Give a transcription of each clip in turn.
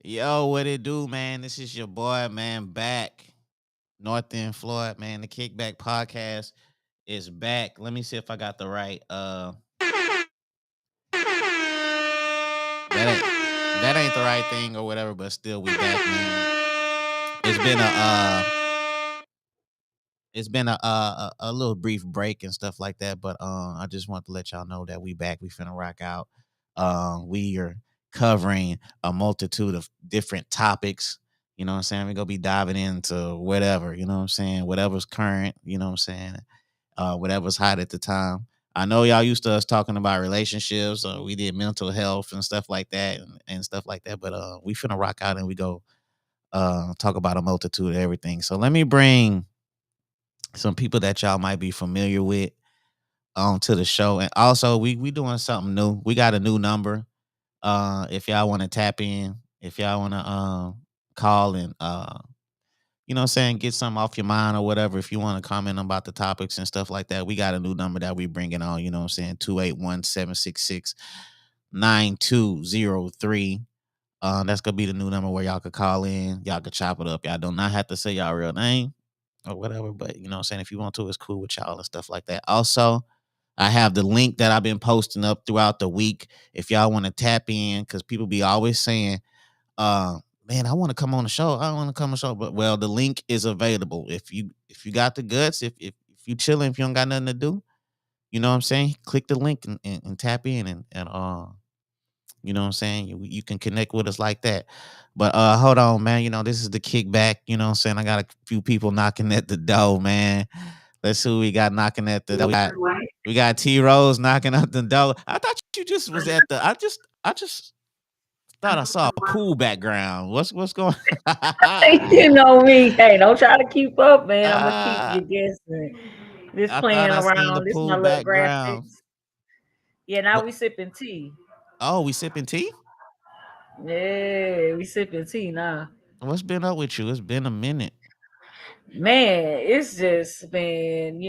Yo, what it do, man? This is your boy, man, back. North End Floyd, man. The Kickback Podcast is back. Let me see if I got the right that ain't the right thing or whatever, but still we back, man. It's been a little brief break and stuff like that, but I just want to let y'all know that we back. We finna rock out. We are covering a multitude of different topics. You know what I'm saying? We're gonna be diving into whatever, you know what I'm saying, whatever's current, you know what I'm saying, whatever's hot at the time. I know y'all used to us talking about relationships, we did mental health and stuff like that and stuff like that, but we finna rock out and we go talk about a multitude of everything. So let me bring some people that y'all might be familiar with to the show. And also we doing something new. We got a new number. If y'all want to tap in, if y'all want to call and you know what I'm saying, get something off your mind or whatever, if you want to comment about the topics and stuff like that, we got a new number that we bringing on, you know what I'm saying, 281-766-9203. That's gonna be the new number where y'all could call in, y'all could chop it up. Y'all do not have to say y'all real name or whatever, but you know what I'm saying, if you want to, it's cool with y'all and stuff like that. Also, I have the link that I've been posting up throughout the week. If y'all want to tap in, because people be always saying, man, I want to come on the show. I want to come on the show. But well, the link is available. If you got the guts, if you chilling, if you don't got nothing to do, you know what I'm saying? Click the link and tap in and you know what I'm saying? You can connect with us like that. But hold on, man. You know, this is the kickback. You know what I'm saying? I got a few people knocking at the door, man. Let's see who we got knocking at the door. We got T Rose knocking at the door. I thought you just was at the I just thought I saw a pool background. What's going You know me. Hey, don't try to keep up, man. I'm gonna keep Ah, you guessing. This I thought playing I seen the around. This pool my little background. graphics. Yeah, now What? we sipping tea. Oh, we sipping tea? Yeah, we sipping tea now. What's been up with you? It's been a minute. Man, it's just been,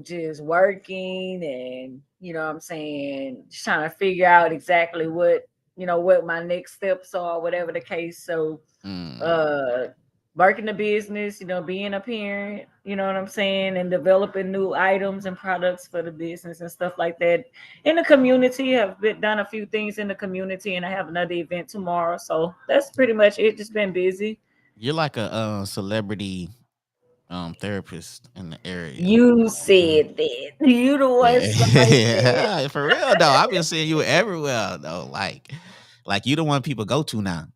just working and, what I'm saying, just trying to figure out exactly what my next steps are, whatever the case. So, Mm. uh, working the business, being a parent, you know what I'm saying, and developing new items and products for the business and stuff like that. In the community, done a few things in the community, and I have another event tomorrow. So that's pretty much it. Just been busy. You're like a celebrity therapist in the area. You Mm. said that. You the one Yeah. started that. Yeah, for real though. I've been seeing you everywhere though. Like you the one people go to now.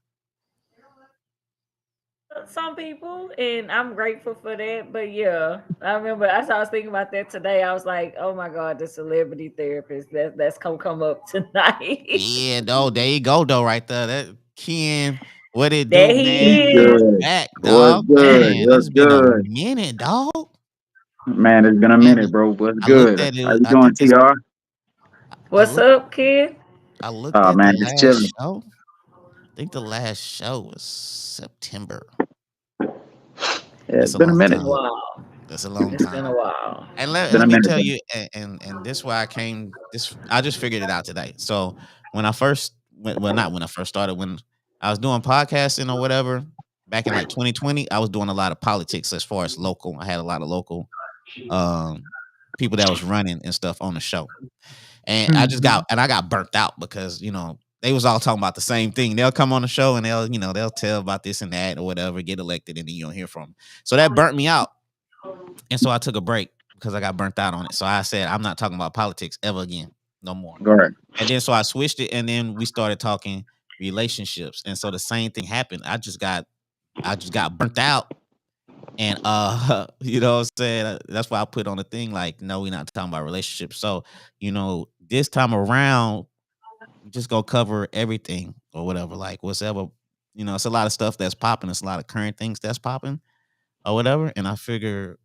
Some people, and I'm grateful for that. But yeah, I remember I was thinking about that today. I was like, oh my god, the celebrity therapist that's come up tonight. Yeah, though. There you go though, right there. That Ken, what it There do, he man? What's is. You good? back, What's dog. good? Man, What's it's been a good? minute, dog. Man, it's been a Man, minute, bro. What's I looked good? at How it. you I doing, think this. TR? I What's looked. up, kid? I looked Oh at the man, just last chilling. show. I think the last show was September. Yeah, That's it's a been a long It's been minute. a time. while. That's a long It's been a time. while. And It's let, been let a me minute, tell bro. you, and this why I came. This I just figured it out today. So when I first, well, not when I first started, when I was doing podcasting or whatever back in like 2020, I was doing a lot of politics as far as local. I had a lot of local um people that was running and stuff on the show, and Mhm. I got burnt out because they was all talking about the same thing. They'll come on the show and they'll tell about this and that or whatever, get elected, and then you don't hear from them. So that burnt me out. And so I took a break because I got burnt out on it. So I said, I'm not talking about politics ever again, no more. Go ahead. And then so I switched it, and then we started talking relationships. And so the same thing happened. I just got burnt out. And you know what I'm saying? That's why I put on the thing like, no, we're not talking about relationships. So, this time around, we just go cover everything or whatever. Like whatever, it's a lot of stuff that's popping. It's a lot of current things that's popping or whatever. And I figure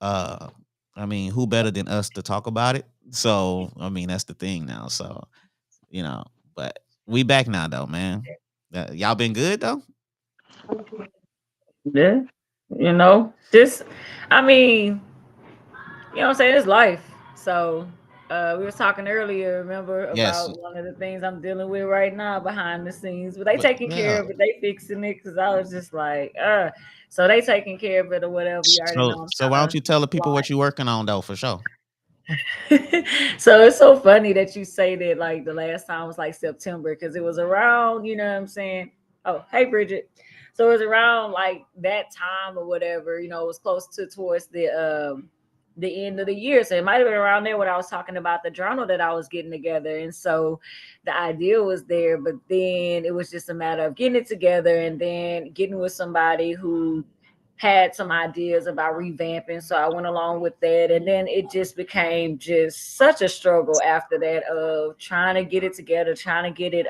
uh, I mean, who better than us to talk about it? So, I mean, that's the thing now. So, you know, but we back now though, man. Y'all been good though? Yeah. Just I mean, what I'm saying, it's life. So We were talking earlier, remember, Yes, about one of the things I'm dealing with right now behind the scenes. But they but taking yeah. care of it, they fixing it because I was just like, so they taking care of it or whatever. You already So know I'm so why don't trying you tell the to people what you're working on though for sure? so it's so funny that you say that like the last time was like September because it was around, you know what I'm saying? Oh, hey Bridget. So it was around like that time or whatever, it was close to towards the end of the year. So it might have been around there when I was talking about the journal that I was getting together. And so the idea was there, but then it was just a matter of getting it together and then getting with somebody who had some ideas about revamping, so I went along with that, and then it just became just such a struggle after that of trying to get it together, trying to get it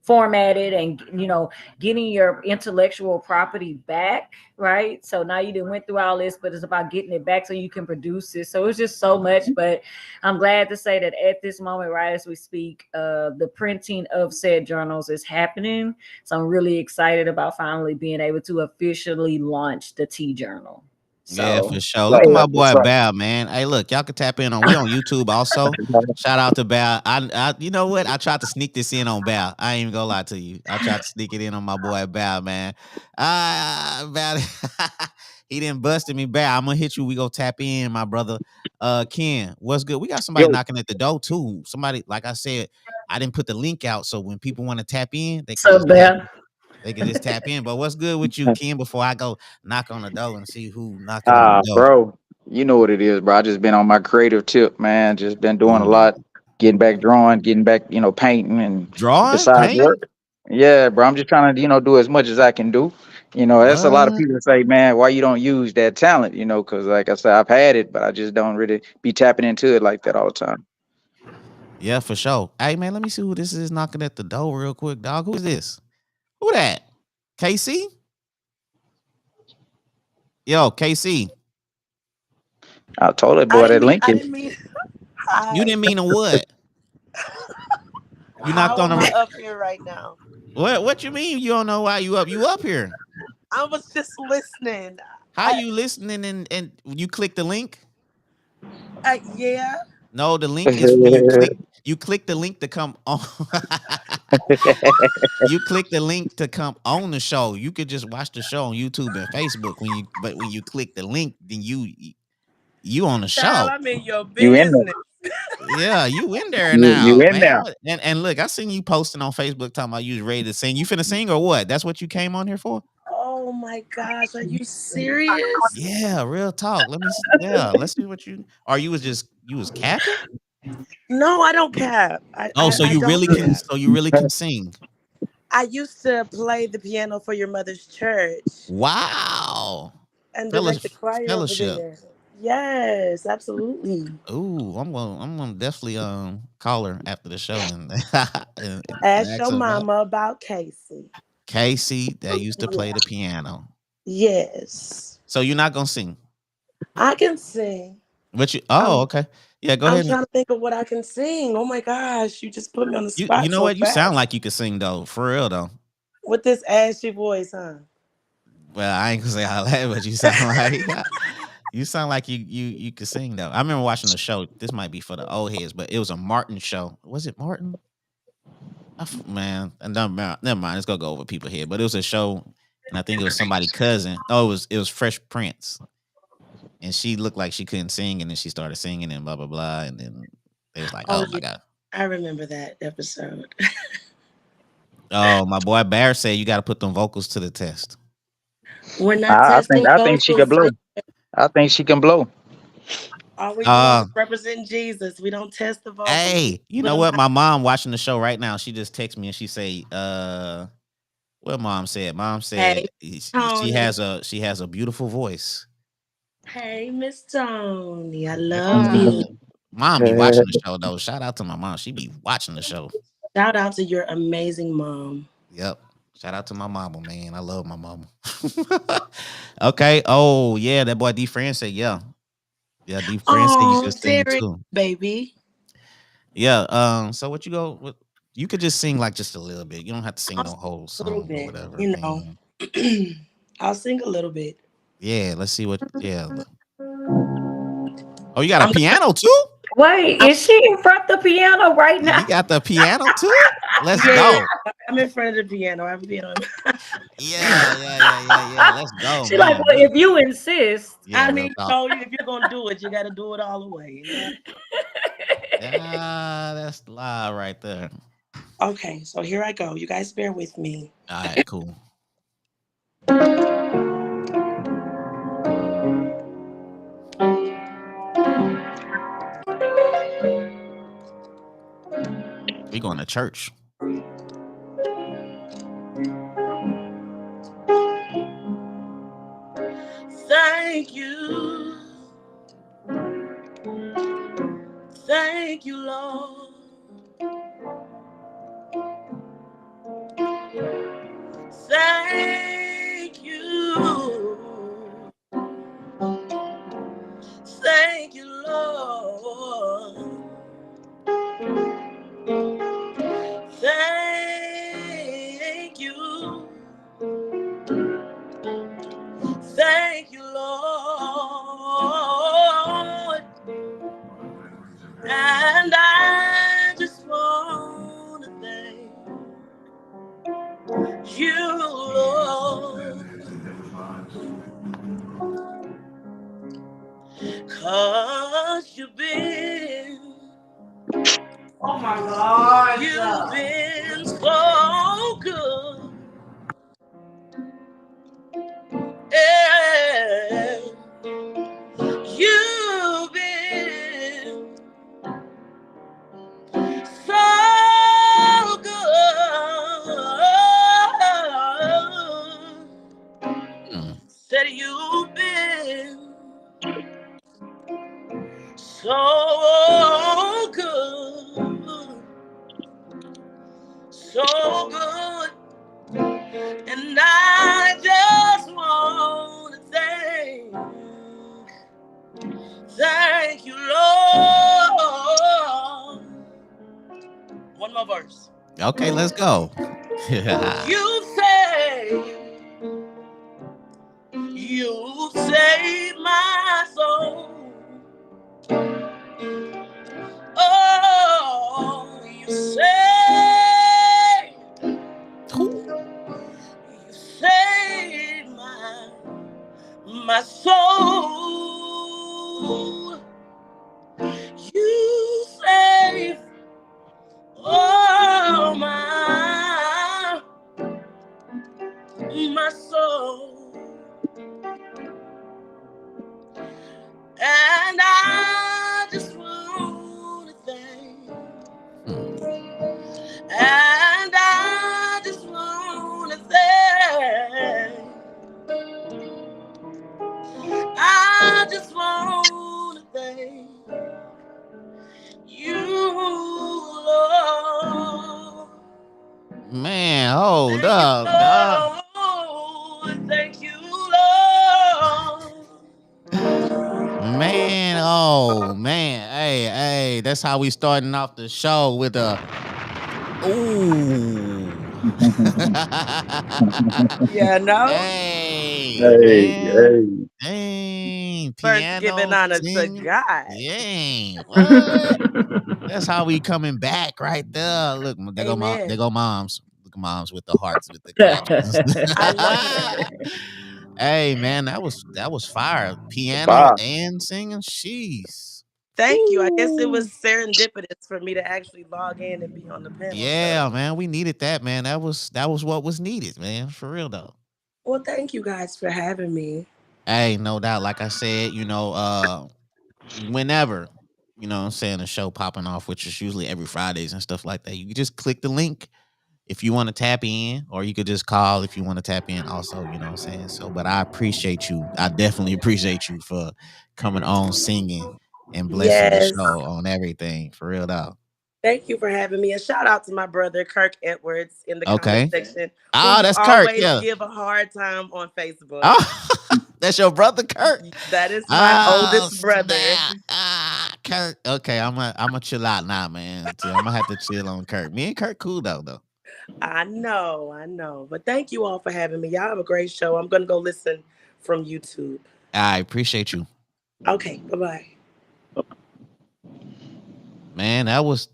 formatted, and getting your intellectual property back, right? So now you done went through all this, but it's about getting it back so you can produce it. So it's just so much, but I'm glad to say that at this moment, right as we speak, the printing of said journals is happening. So I'm really excited about finally being able to officially launch the Tea Journal. Yeah, So for sure. Look Right, at my that's what's boy right. Bal, man. Hey, look, y'all can tap in on. We on YouTube also. Shout out to Bal. You know what? I tried to sneak this in on Bal. I ain't even gonna lie to you. I tried to sneak it in on my boy Bal, man. Bal, he didn't busted me, Bal. I'm gonna hit you. We go tap in, my brother. Ken, what's good? We got somebody Yo, knocking at the door too. Somebody, like I said, I didn't put the link out, so when people want to tap in, they could so just tap. Beth. They could just tap in. But what's good with you, Ken? Before I go knock on the door and see who knocking on the door. bro, you know what it is, bro. I just been on my creative tip, man. Just been doing a Ooh. lot, getting back drawing, getting back, painting, and Drawing? besides Painting? work. Yeah, bro. I'm just trying to, do as much as I can do. That's a lot of What? people say, man, why you don't use that talent? Because like I said, I've had it, but I just don't really be tapping into it like that all the time. Yeah, for sure. Hey man, let me see who this is knocking at the door real quick, dog. Who is this? Who that? KC? Yo, KC. I told that I boy didn't that mean. link I is. didn't mean. You Hi. didn't mean a what? You knocked How on am I the up here right now? what you mean you don't know why you up? You up here. I was just listening. How I, you listening and you click the link? yeah. No, the link is when you click the link to come on. You click the link to come on the show. You could just watch the show on YouTube and Facebook when you click the link, then you on the Child, show. I'm in your You in there? business. Yeah, you in there You now, in man. there? And look, I seen you posting on Facebook talking about you was ready to sing. You finna sing or what? That's what you came on here for? Oh my gosh, are you serious? Yeah, real talk. Yeah, let's see what you or you was capping? No, I don't cap. I, Oh, I, I don't cap. so you really can sing. I used to play the piano for your mother's church Wow. and Fellas direct the choir over fellowship. there. Yes, absolutely. Ooh, I'm gonna definitely call her after the show and and Ask ask your her about mama about Casey. Casey that used to play Yeah. the piano. Yes. So you're not gonna sing. I can sing. But you I'm okay. Yeah, go I'm ahead and trying to think of what I can sing. Oh my gosh, you just put me on the you spot know so what? You sound fast like you could sing though, for real though. with this ashy voice, huh? Well, I ain't gonna say all that, but you sound like you sound like you could sing though. I remember watching the show. This might be for the old heads, but it was a Martin show. Was it Martin? Man, and never mind. It's gonna go over people's head. But it was a show, and I think it was somebody's cousin. Oh, it was Fresh Prince, and she looked like she couldn't sing, and then she started singing and blah blah blah, and then they was like, Oh "Oh my yeah, god." I remember that episode. Oh, my boy Bear said you got to put them vocals to the test. We're not I think testing I think she could vocals. blow. I think she can blow. All we doing Uh, is representing Jesus. We don't test the vocals. We hey, you put know them what? out. My mom watching the show right now. She just texted me and she say, what mom said? Mom said Hey, Tony. she has a beautiful voice. Hey, Miss Tony. I love Yeah. you. Mom be watching the show though. Shout out to my mom. She be watching the show. Shout out to your amazing mom. Yep. Shout out to my mama, man. I love my mama. Okay. Oh, yeah. That boy D Friend said, yeah. Yeah, D Friend said you Oh, could sing Derek, too. baby. Yeah. So what you go with you could just sing like just a little bit. You don't have to sing I'll no sing whole a little song or bit, whatever. you know. And I'll sing a little bit. yeah, let's see what Oh, you got a I'm piano too? Wait, is she in front of the piano right now? You got the piano too? Let's Yeah, go. I'm in front of the piano. I'm piano. Yeah. Let's go, She like, man. well, if you insist. Yeah, I real mean, talk. no, if you're gonna do it, you got to do it all the way. That's live right there. Okay, so here I go. You guys bear with me. All right, cool. We going to church. Thank you. Thank you, Lord. Thank you. Thank you, Lord. Thank you. Thank you, Lord. And I just want to thank you, Lord. 'Cause you've been, Oh my God. you've been so good. Yeah. You've been so good. Mm. Said you've been so good. So good. And I just want to thank you, Lord. One more verse. Okay, let's go. You say, you saved my soul. Oh, you saved my soul. You saved my soul. And I just want to thank. And I just want to thank. I just want to thank you, Lord. Man, hold Thank you, up, dog. Lord. Thank you, Lord. Man, oh man. Hey, that's how we starting off the show with a ooh. Yeah, no. Hey, Hey, man. hey. Dang. First, giving Piano honor to singing. God. Dang. What? That's how we coming back right there. Look, they Amen. go moms. Look, moms with the hearts, with the claps. I love that. Hey man, that was fire. Piano Bye. and singing. Jeez. Thank you. I guess it was Ooh. serendipitous for me to actually log in and be on the panel. So, Yeah, man, we needed that, man. That was what was needed, man. For real though. well, thank you guys for having me. Hey, no doubt. Like I said, whenever, what I'm saying, a show popping off, which is usually every Fridays and stuff like that, you can just click the link if you want to tap in, or you could just call if you want to tap in also, what I'm saying? So, but I appreciate you. I definitely appreciate you for coming on singing and blessing the Yes. show on everything. For real though. Thank you for having me. And shout out to my brother, Kirk Edwards, in the comment Okay. section, who Ah, you that's Kirk. always Yeah. give a hard time on Facebook. Oh, that's your brother, Kirk. That is my Oh oldest brother. snap! Kirk. Okay, I'm a chill out now, man. I'm gonna have to chill on Kirk. Me and Kirk cool though. I know. But thank you all for having me. Y'all have a great show. I'm going to go listen from YouTube. I appreciate you. Okay, bye bye. Man, that was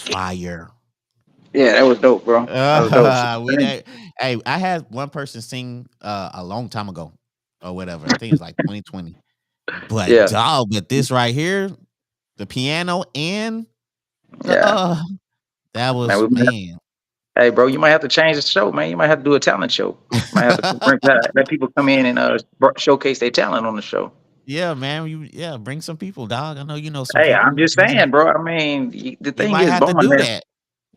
fire. Yeah, that was dope, bro. That was dope. We that Hey, I had one person sing a long time ago or whatever. I think it was like 2020. But Yeah, dog, but this right here, the piano and the yeah. that Man, was man. hey, bro, you might have to change the show, man. You might have to do a talent show. Might have to let people come in and showcase their talent on the show. Yeah, man. Bring some people, dog. I know you know some Hey, I'm people. just saying, bro. I mean, the You thing might is, have to Beaumont do has. that.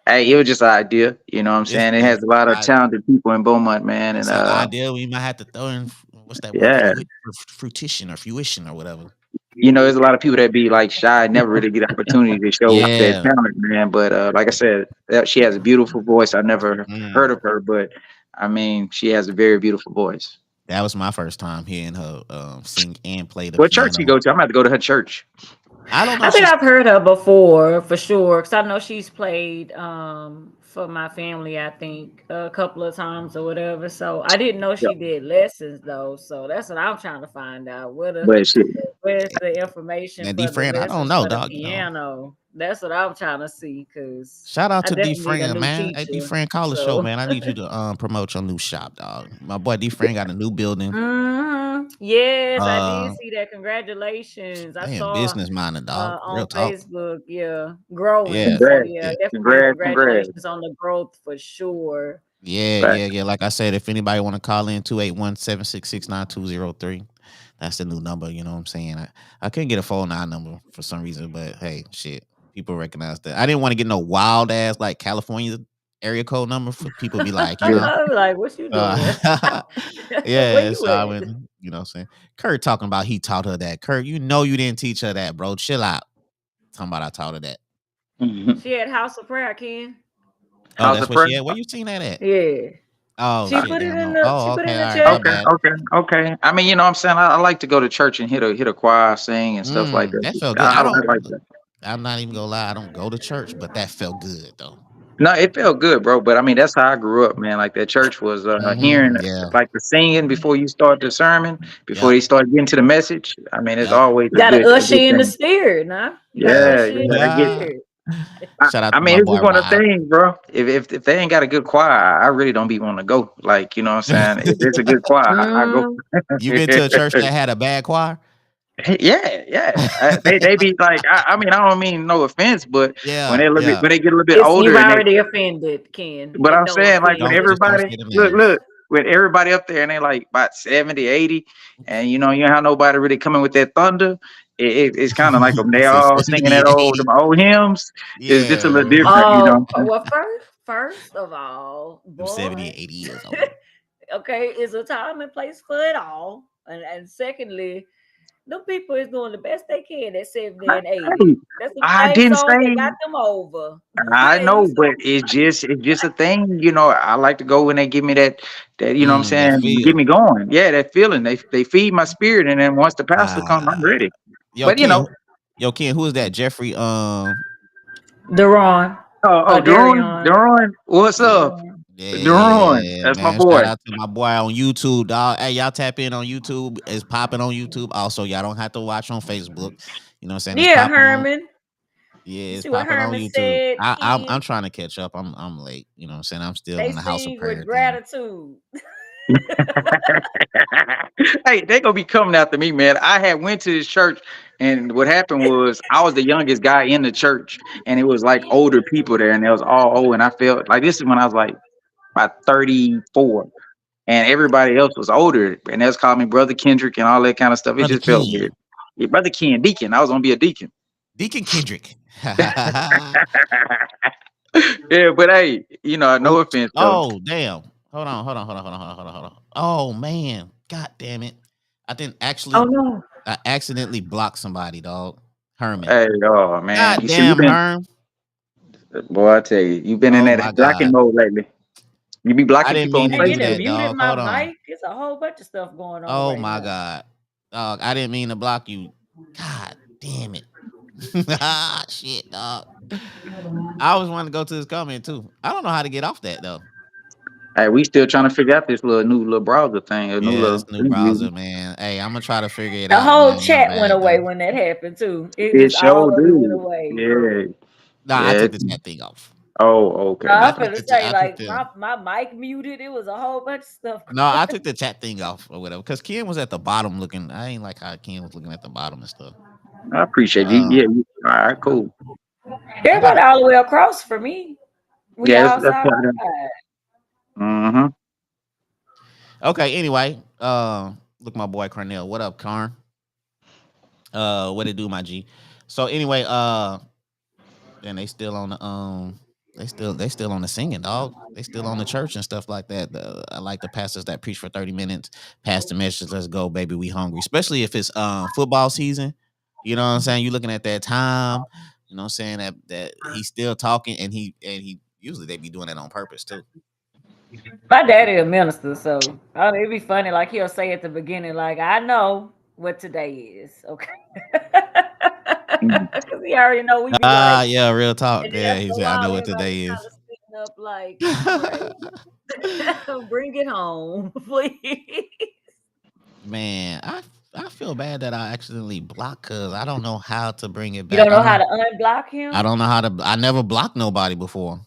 Hey, it was just an idea. You know what I'm It's saying? It has a lot of talented people in Beaumont, man. And it's an idea. We might have to throw in what's that word? yeah, Fruition or whatever. there's a lot of people that be like shy, never really get opportunity to show their Yeah. talent, man. But like I said, she has a beautiful voice. I never heard Mm. of her, but I mean, she has a very beautiful voice. That was my first time hearing her sing and play the What church you piano. go to? I'm gonna have to go to her church. I don't know I if think she's I've heard her before for sure, because I know she's played for my family, I think, a couple of times or whatever. So I didn't know Yeah. she did lessons though. So that's what I'm trying to find out. But shit, Where's the information now D for the friend. I don't lessons know, for the dog. You know. piano? That's what I'm trying to see, because Shout out I to D definitely need a friend, new man. Hey D teacher. friend, call the show, So man. I need you to promote your new shop, dog. My boy D friend got a new building. yes, I did Uh, see that. Congratulations. I they in saw business minded, dog. on Real talk. Facebook, yeah, growing. Yeah, So congrats, yeah, yeah. definitely congrats. congratulations on the growth for sure. Yeah, But yeah, yeah. Like I said, if anybody want to call in 281-766-9203, that's the new number. You know what I'm saying? I couldn't get a phone 9 number for some reason, but hey, shit, people recognize that. I didn't want to get no wild ass like California area code number for people to be like, you yeah, know, Like, what you doing? Where yeah. you So I at? went, you know what I'm saying? Kurt talking about he taught her that. Kurt, you know you didn't teach her that, bro. Chill out. Talking about I taught her that. mhm. She had House of Prayer, Ken. Oh, House that's of what Prayer. she had. Where you seen that at? Yeah. Oh She Uh, shit, put it damn in no. the Oh, she put it okay, in all the right, my chat. Okay, bad. okay, okay. I mean, I'm saying I like to go to church and hit a choir, sing and stuff like that. That felt good. I I like don't. that. I'm not even gonna lie. I don't go to church, but that felt good though. No, it felt good, bro. But I mean, that's how I grew up, man. Like that church was hearing Yeah. like the singing before you start the sermon, before Yep. they start getting to the message. I mean, it's Yep. always You gotta a usher good in the thing. spirit, nah. You gotta Yep. Yeah, usher in yeah. the I get. Ah. spirit. Shout out I to mean, my it's just boy one of the Rob. things, bro. If they ain't got a good choir, I really don't be wanting to go. Like, you know what I'm saying? If it's a good choir, I go. Mm. You been to a church that had a bad choir? Yeah, yeah. They be like, I mean, I don't mean no offense, but Yeah. Yeah. when they get a little bit It's you've older and they, already offended, Ken, but and I'm no saying like when Don't offense. just don't everybody say the names. look when everybody up there and they like about 70, 80, and you don't have nobody really coming with that thunder. It's kind of like them. He They said all singing 70 that and 80. them old hymns. It's just a little Yeah. different, you know. Oh, well, first of all, Them boy, 70 and 80 years old. okay, it's a time and place for it all. And secondly, them people is doing the best they can at 70 and 80. Hey, That's the I same didn't song that say got them over. I And know, but so, it's just a thing, I like to go when they give me that you know what I'm That saying, get feel. me going. Yeah, that feeling. They feed my spirit, and then once the pastor come, I'm Ah. ready. Yo, But Ken. Yo, Ken, who is that? Jeffrey. Deron, Darion. Duran, what's Yeah. up? Deron. Duran, Yeah, that's my man. Shout boy. out to my boy on YouTube, dog. Hey, y'all tap in on YouTube. It's popping on YouTube. Also, y'all don't have to watch on Facebook. You know what I'm saying? It's Yeah, popping on. Herman. Yeah, You it's see what popping on Herman YouTube. said, I'm Ken? trying to catch up. I'm late. You know what I'm saying? I'm still They in the house of sing with prayer thing. gratitude. Hey, they gonna be coming after me, man. I had went to this church, and what happened was I was the youngest guy in the church, and it was like older people there, and it was all old, and I felt like this is when I was like about 34, and everybody else was older, and that's called me Brother Kendrick and all that kind of stuff. It Brother just felt Ken. weird. Yeah, Brother Ken, Deacon. I was gonna be a deacon. Deacon Kendrick. Yeah, but hey, no Oops. offense though. Oh, damn. Hold on. Oh man. God damn it. I didn't Oh actually no. I accidentally blocked somebody, dog. Herman. Hey, oh man, God you see, damn, Herm. boy, I tell you, you've been in Oh that my blocking God. mode lately. You be I blocking didn't people on mean to And you do done Facebook. that, muted dog. my Hold on. mic. It's a whole bunch of stuff going on Oh right my now. God. Dog, I didn't mean to block you. God damn it. Shit, dog. I always wanted to go to this comment too. I don't know how to get off that though. Hey, we still trying to figure out this new little browser thing, a new Yeah, this little new preview. browser, man. Hey, I'm gonna try to figure it The out, whole man. My chat went bad though. away when that happened too. It It just all sure of it went do. away. Yeah, No, I yeah. took the chat thing off. Oh, No, okay. I I'm took gonna the say I took like the my mic muted. It was a whole bunch of stuff. no, I took the chat thing off or whatever. Cause Ken was at the bottom looking. I ain't like how Ken was looking at the bottom and stuff. I appreciate you. Uh, Yeah. All right. Cool. I It went got all the way across for me. We Yeah. all That's side part by of that. side. Mm-hmm. okay. Anyway, look, my boy Cornell. What up, Karn? What it do, my G? So anyway, and they still on the they still on the singing, dog. They still on the church and stuff like that. I like the pastors that preach for 30 minutes, pass the message, let's go, baby, we hungry. Especially if it's football season. You know what I'm saying? You looking at that time. You know what I'm saying that he's still talking and he usually they be doing that on purpose too. My daddy a minister, so it'd be funny. Like he'll say at the beginning, like I know what today is, okay? Because he already know we be Ah, like, yeah, real talk. and then Yeah, after he a said, I while, know what everybody today kind is. of sitting up like, right, bring it home, please. Man, I feel bad that I accidentally blocked because I don't know how to bring it You back. don't know how to unblock I him? don't know how to. I never blocked nobody before.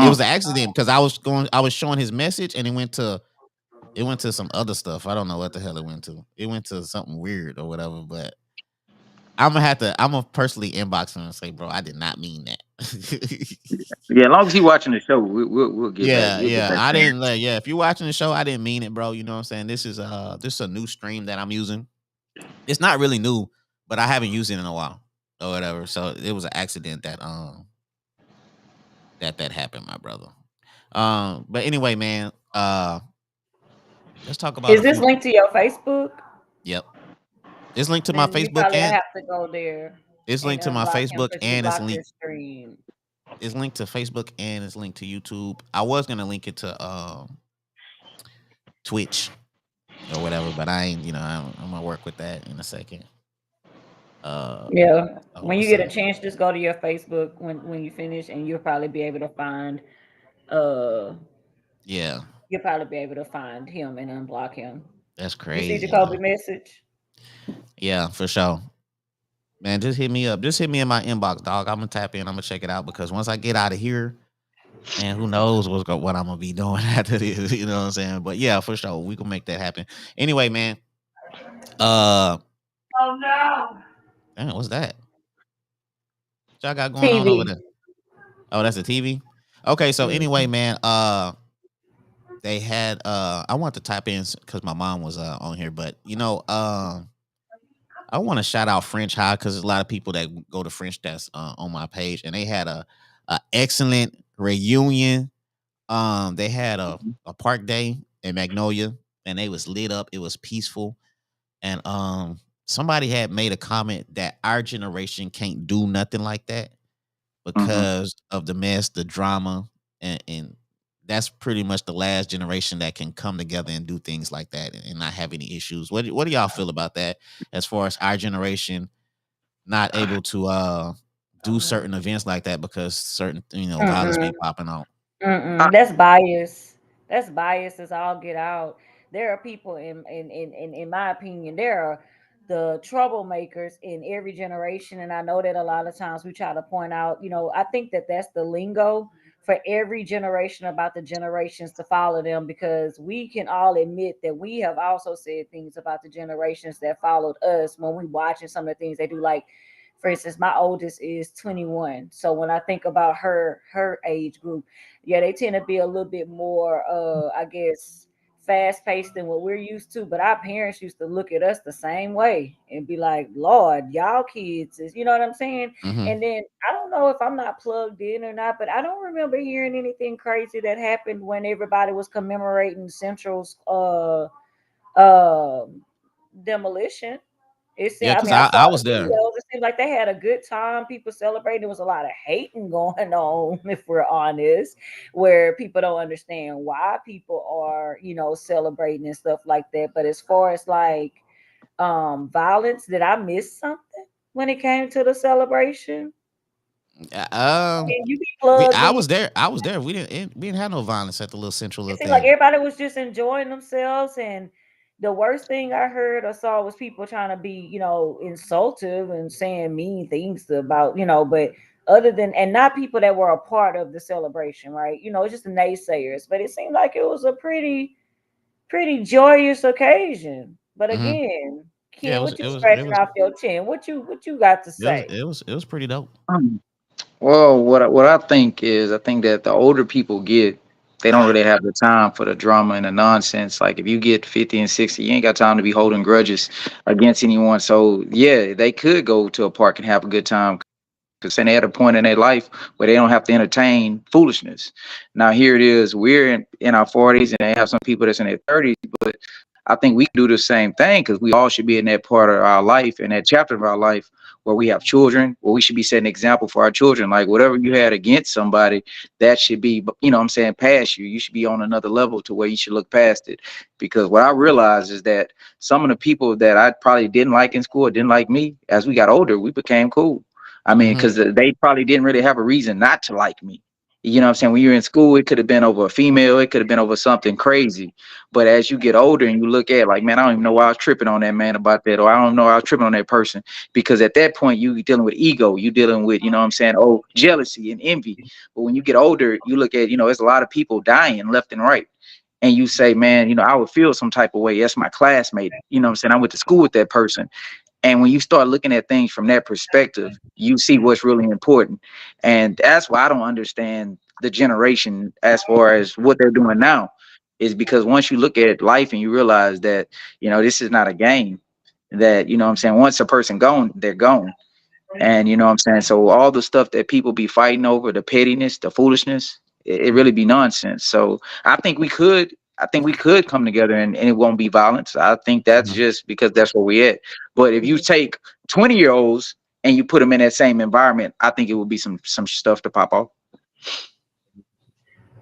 It was Mm. an accident because I was showing his message and it went to some other stuff. I don't know what the hell it went to. It went to something weird or whatever. But I'm gonna personally inbox him and say, bro, I did not mean that. Yeah. As long as he watching the show, we'll get back. Yeah, We'll get yeah. back I to him. didn't like. Yeah, if you're watching the show, I didn't mean it, bro. You know what I'm saying? This is a new stream that I'm using. It's not really new, but I haven't used it in a while or whatever. So it was an accident that happened, my brother. But anyway, man, let's talk about Is a this few. linked to your Facebook? Yep, it's linked to my Then you Facebook probably and have to go there it's and linked to my unblock him Facebook because you and it's blocked linked. his stream. It's linked to Facebook and it's linked to YouTube. I was gonna link it to Twitch or whatever, but I ain't. I'm gonna work with that in a second. Uh, Yeah. hold When on a you get a second. chance, just go to your Facebook when you finish, and you'll probably be able to find uh Yeah, him and unblock him. that's You see crazy, Jacoby man. message? Yeah, for sure. Man, just hit me up. Just hit me in my inbox, dog. I'm gonna tap in. I'm gonna check it out because once I get out of here, man, who knows what I'm gonna be doing after this? You know what I'm saying? But yeah, for sure, we can make that happen. Anyway, man. Uh, Oh no. damn, what's that? What y'all got going on over TV. there? Oh, that's the TV. Okay, so anyway, Mhm. man. They had. I want to type in because my mom was on here, but I want to shout out French High because there's a lot of people that go to French that's on my page, and they had a excellent reunion. They had a park day in Magnolia, and they was lit up. It was peaceful, and somebody had made a comment that our generation can't do nothing like that Mm-hmm. because of the mess, the drama, and that's pretty much the last generation that can come together and do things like that and not have any issues. What do y'all feel about that? As far as our generation not able to do certain events like that because certain violence be Mm-mm. popping out. I, Mm-mm. That's bias. That's bias as all get out. There are people in my opinion, there are the troublemakers in every generation. And I know that a lot of times we try to point out, I think that that's the lingo for every generation about the generations to follow them because we can all admit that we have also said things about the generations that followed us when we watching some of the things they do. Like, for instance, my oldest is 21. So when I think about her age group, yeah, they tend to be a little bit more I guess fast paced than what we're used to. But our parents used to look at us the same way and be like, Lord, y'all kids is, you know what I'm saying? Hmm. And then I don't know if I'm not plugged in or not, but I don't remember hearing anything crazy that happened when everybody was commemorating Central's uh demolition. Yeah, I because mean, I I saw was the there. videos. It seemed like they had a good time. People celebrating. There was a lot of hating going on, if we're honest, where people don't understand why people are, celebrating and stuff like that. But as far as like violence, did I miss something when it came to the celebration? Um, And you be plugged I in. was there. I was there. We didn't have no violence at the little central It little seemed like thing. everybody was just enjoying themselves, and the worst thing I heard or saw was people trying to be, insultive and saying mean things about, but other than, and not people that were a part of the celebration, right? It's just the naysayers. But it seemed like it was a pretty joyous occasion. But Hmm. again, Yeah, Ken, what you it scratching was off your chin? What you got to it was say? it was it was pretty dope. Well, what I think is, I think that the older people get, they don't really have the time for the drama and the nonsense. Like if you get 50 and 60, you ain't got time to be holding grudges against anyone. So yeah, they could go to a park and have a good time because they're at a point in their life where they don't have to entertain foolishness. Now here it is, we're in our 40s and they have some people that's in their 30s, but I think we can do the same thing because we all should be in that part of our life, in that chapter of our life where we have children, where we should be setting an example for our children. Like whatever you had against somebody, that should be, what I'm saying, past you. You should be on another level to where you should look past it. Because what I realized is that some of the people that I probably didn't like in school, didn't like me, as we got older, we became cool. I mean, Hmm. because they probably didn't really have a reason not to like me. You know what I'm saying? When you're in school, it could have been over a female, it could have been over something crazy. But as you get older and you look at it, like, man, I don't even know why I was tripping on that man about that, or I don't know why I was tripping on that person. Because at that point, you dealing with ego, you dealing with, you know what I'm saying, oh, jealousy and envy. But when you get older, you look at, there's a lot of people dying left and right. And you say, man, I would feel some type of way. That's my classmate. You know what I'm saying? I went to school with that person. And when you start looking at things from that perspective, you see what's really important. And that's why I don't understand the generation as far as what they're doing now, is because once you look at life and you realize that, this is not a game, that, what I'm saying, once a person gone, they're gone. And you know what I'm saying? So all the stuff that people be fighting over, the pettiness, the foolishness, it really be nonsense. So I think we could come together and it won't be violence. I think that's just because that's where we at. But if you take 20-year-olds and you put them in that same environment, I think it would be some stuff to pop off.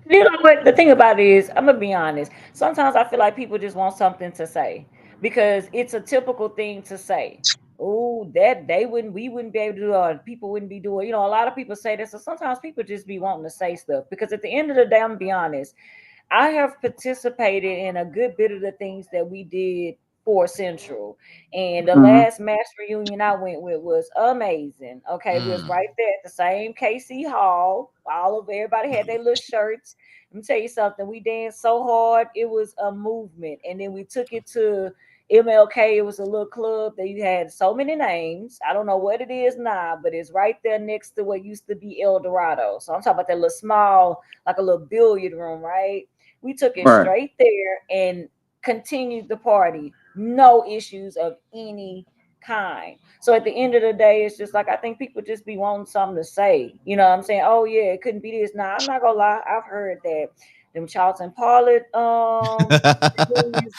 You know what? The thing about it is, I'm gonna be honest. Sometimes I feel like people just want something to say because it's a typical thing to say. Oh, that we wouldn't be able to do, or people wouldn't be doing. A lot of people say this, so sometimes people just be wanting to say stuff because at the end of the day, I'm gonna be honest. I have participated in a good bit of the things that we did for Central. And the Hmm. last mass reunion I went with was amazing. Okay, we was Mm. right there at the same KC Hall. All of everybody had their little shirts. Let me tell you something. We danced so hard, it was a movement. And then we took it to MLK. It was a little club that you had so many names. I don't know what it is now, but it's right there next to what used to be El Dorado. So I'm talking about that little small, like a little billiard room, right? We took it Right. straight there and continued the party. No issues of any kind. So at the end of the day, it's just like I think people just be wanting something to say. You know what I'm saying? Oh yeah, it couldn't be this. Nah, I'm not gonna lie. I've heard that them Charlton Pollard reunions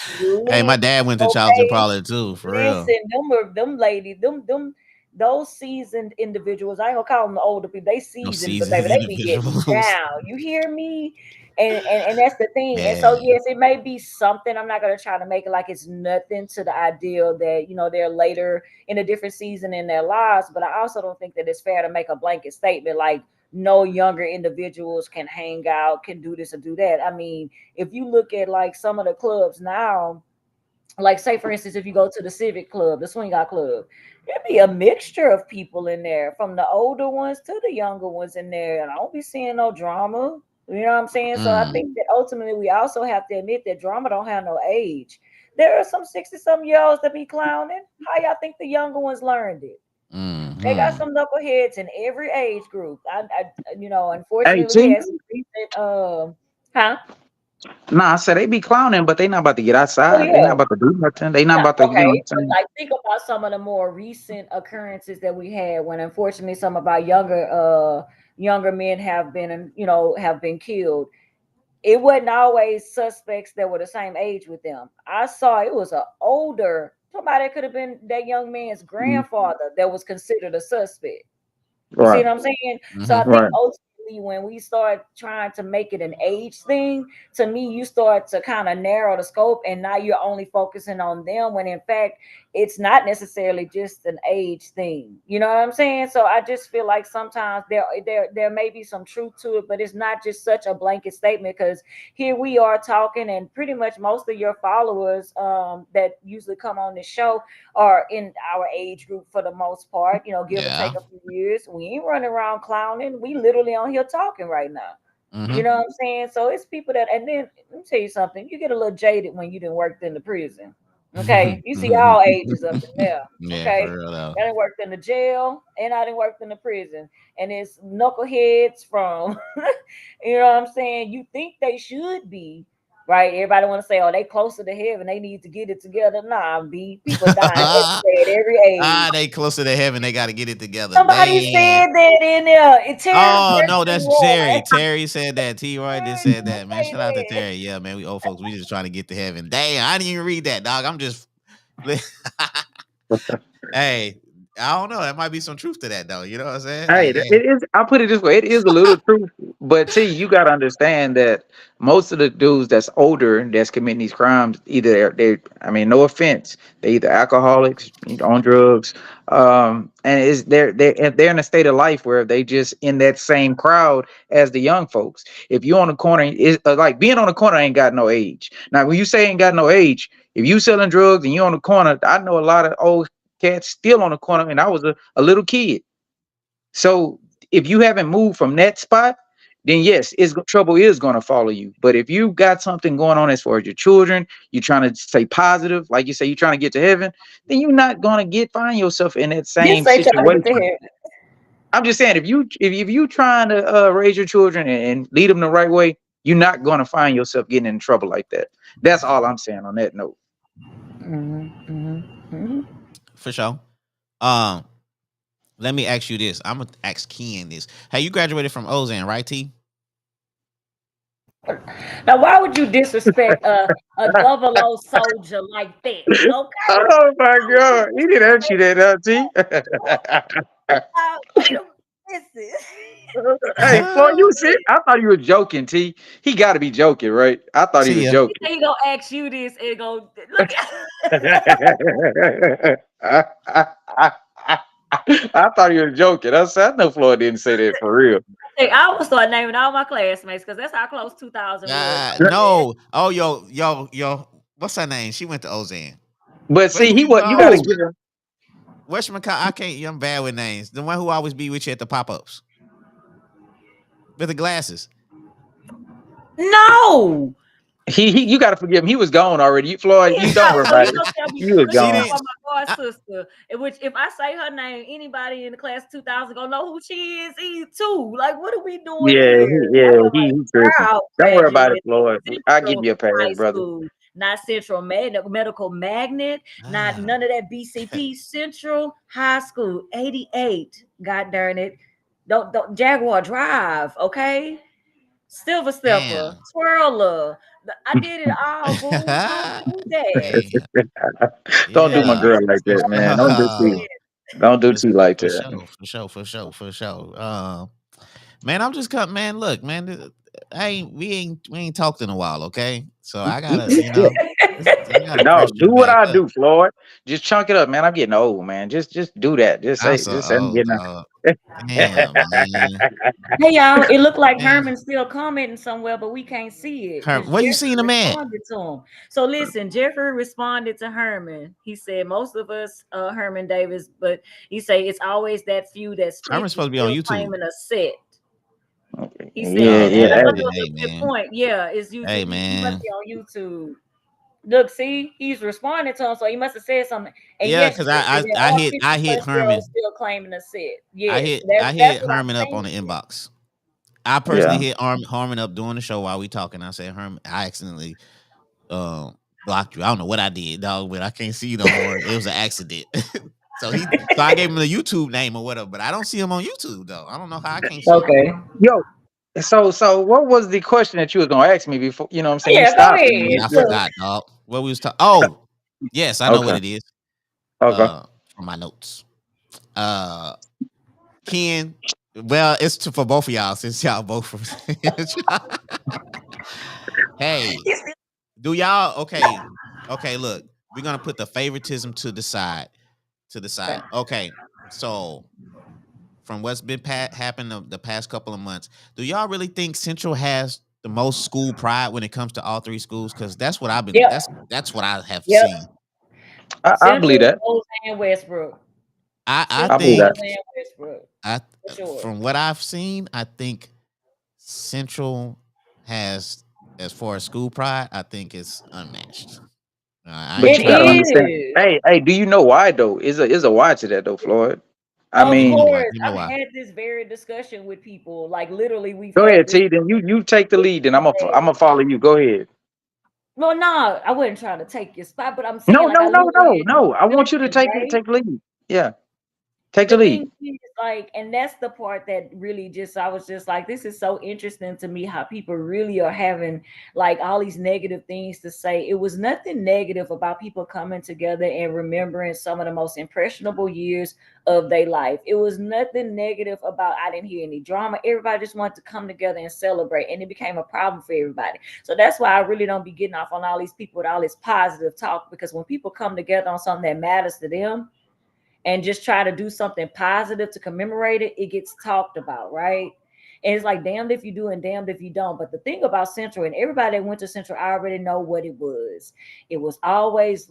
Hey, my lit. dad went to Charles and Okay. Pollard too, for real. Listen, them ladies, them those seasoned individuals. I ain't gonna call them the older people. They No seasoned, but seasoned baby, they be getting individuals. down. You hear me? And that's the thing. And so Yeah. yes, it may be something. I'm not gonna try to make it like it's nothing to the ideal that they're later in a different season in their lives. But I also don't think that it's fair to make a blanket statement like no younger individuals can hang out, can do this or do that. I mean, if you look at like some of the clubs now, like say for instance, if you go to the Civic Club, the Swing Out Club, there'd be a mixture of people in there, from the older ones to the younger ones in there, and I don't be seeing no drama. You know what I'm saying? So I Mm. think that ultimately we also have to admit that drama don't have no age. There are some 60-some-year-olds that be clowning. How y'all think the younger ones learned it? They got Hmm. some knuckleheads in every age group. Hey, Unfortunately, we T. had some recent, huh? Nah, I said they be clowning, but they not about to get Oh outside. They not yeah. about to do nothing. They not Yeah, about to, okay. But like think about some of the more recent occurrences that we had when unfortunately some of our younger men have been killed. It wasn't always suspects that were the same age with them. I saw it was an older somebody that could have been that young man's Mhm. grandfather that was considered a suspect. You see Right, what I'm saying? So I Hmm. think right. ultimately when we start trying to make it an age thing, to me, you start to kind of narrow the scope and now you're only focusing on them when in fact it's not necessarily just an age thing. You know what I'm saying? So I just feel like sometimes there may be some truth to it, but it's not just such a blanket statement, because here we are talking, and pretty much most of your followers that usually come on this show are in our age group for the most part, give or Yeah. take a few years. We ain't running around clowning. We literally on here talking right now. You know what I'm saying? So it's people that, and then let me tell you something, you get a little jaded when you done worked in the prison. Okay, you see all ages up in there. Yeah, Okay, for real though. I done worked in the jail and I done worked in the prison, and it's knuckleheads from, you know what I'm saying? You think they should be right. Everybody want to say, oh, they closer to heaven, they need to get it together. Nah, B, people dying every day at every age. They closer to heaven. They got to get it together. Somebody Damn. said that in there. It Terry Oh no, that's Terry. Roy. Terry said that. T. Roy did said Terry that. Man, shout out to say that. Terry. Yeah, man, we old folks. We just trying to get to heaven. Damn, I didn't even read that, dog. I'm just. Hey, I don't know. There might be some truth to that, though. You know what I'm saying? Hey, Like, it hey. is. I'll put it this way: it is a little truth, but T, you got to understand that most of the dudes that's older that's committing these crimes, either I mean, no offense, they either alcoholics, on drugs, and is they're in a state of life where they just in that same crowd as the young folks. If you on the corner, is like being on the corner ain't got no age. Now, when you say ain't got no age, if you selling drugs and you on the corner, I know a lot of old cats still on the corner, and I was a little kid. So if you haven't moved from that spot, then yes, trouble is going to follow you. But if you got something going on as far as your children, you're trying to stay positive, like you say, you're trying to get to heaven, then you're not going to find yourself in that This same ain't trying to get to situation. heaven. I'm just saying, if you trying to raise your children and lead them the right way, you're not going to find yourself getting in trouble like that. That's all I'm saying on that note. For sure. Um, Let me ask you this. I'm gonna ask Ken this. Hey, you graduated from Ozan, right, T? Now, why would you disrespect a double O soldier like that? Okay. Oh my God, he didn't ask you that, T. Wait a listen. Hey, Floyd, you see? I thought you were joking, T. He got to be joking, right? I thought he See was ya. joking. He gonna ask you this and go look. I thought he was joking. I said, I know Floyd didn't say that for real. Hey, I will start naming all my classmates because that's how close 2000 was. No. Oh, yo. What's her name? She went to Ozan. But see, Who you you got to call? give him. I can't. I'm bad with names. The one who always be with you at the pop ups with the glasses. No. You got to forgive him. He was gone already. Floyd, He you is don't out. worry So about you it. gonna tell me, He was so you She gone. talking didn't. about my god I, sister, in which if I say her name, anybody in the class 2000 gonna know who she is too. Like, what are we doing Yeah, here? I feel like he tripping. Proud Don't worry about it, graduated Floyd. I'll give Central you a pass, High brother. School, not Central Medical Magnet, not ah. none of that BCP. Central High School, 88. God darn it. Don't Jaguar Drive, okay? Silver Stepper, Damn. Twirler. I did it all, boo. Don't do that. Hey. Don't do my Yeah. girl like that, man. Don't do T. Don't do T like For that. sure. For sure. Man, I'm just cut. Man, look, man. We ain't talked in a while, okay? So I gotta, I gotta No, pressure do you what back I up. do, Floyd. Just chunk it up, man. I'm getting old, man. Just do that. I'm so Just say I'm old, getting dog. Damn, man. Hey y'all, it looked like Man, Herman's still commenting somewhere, but we can't see it because where you Jeffrey seen him at? responded to him. So listen, Jeffrey responded to Herman. He said most of us, Herman Davis, but he say it's always that few that Herman's split you supposed to be on still YouTube. claiming a set. He said Yeah, that, Oh, and yeah. I man, thought that was hey, a good man. point. Yeah, it's Hey, YouTube. He must man. be on YouTube. Look, see, he's responding to him, so he must have said something. And Yeah, yes, because Jeffrey, there I are hit 50 I hit plus year olds Herman. still claiming a set. Yes, I that's hit what Herman up I'm on the saying. inbox. I personally Yeah. hit Harmon up during the show while we talking. I said, Herman, I accidentally blocked you. I don't know what I did, dog, but I can't see you no more. It was an accident. so I gave him the YouTube name or whatever, but I don't see him on YouTube though. I don't know how I can't see him. Okay. Yo, so what was the question that you was gonna ask me before? You know what I'm saying? You Yeah, go stopped me. Man, ahead. I Look, forgot, dog. What we was talking. Oh, yes, I know what Okay. it is. Okay. From my notes. Ken. Well, for both of y'all since y'all both from. Hey, do y'all okay? Okay, look. we're gonna put the favoritism to the side. Okay. Okay, so from what's been happened the past couple of months, do y'all really think Central has the most school pride when it comes to all three schools? Because that's what I've been. Yep. That's what I have Yep. seen. I believe Central, that. Rose, and Westbrook. I I Central, believe think that. Rose, and Westbrook. I For sure. from what I've seen, I think Central has, as far as school pride, I think it's unmatched. I But ain't you It trying gotta to be. understand. is. Hey, do you know why though? Is a why to that though, Floyd? I Of Give me mean, why. course, Give me I've why. had this very discussion with people. Like literally, we've go had ahead, this T. Then you take the with lead, and people I'm that gonna follow you. Go ahead. no, no, I wasn't trying to take your spot, but I'm No, saying like no, I no, literally no, had no. I want you to discussions, take it. right? Take the lead. Yeah, take the The lead. thing is, like, and that's the part that really just I was just like, this is so interesting to me how people really are having like all these negative things to say. It was nothing negative about people coming together and remembering some of the most impressionable years of their life. It was nothing negative about I didn't hear any drama. Everybody just wanted to come together and celebrate, and it became a problem for everybody. So that's why I really don't be getting off on all these people with all this positive talk because when people come together on something that matters to them and just try to do something positive to commemorate it, it gets talked about, right? And it's like damned if you do and damned if you don't. But the thing about Central and everybody that went to Central, I already know what it was. It was always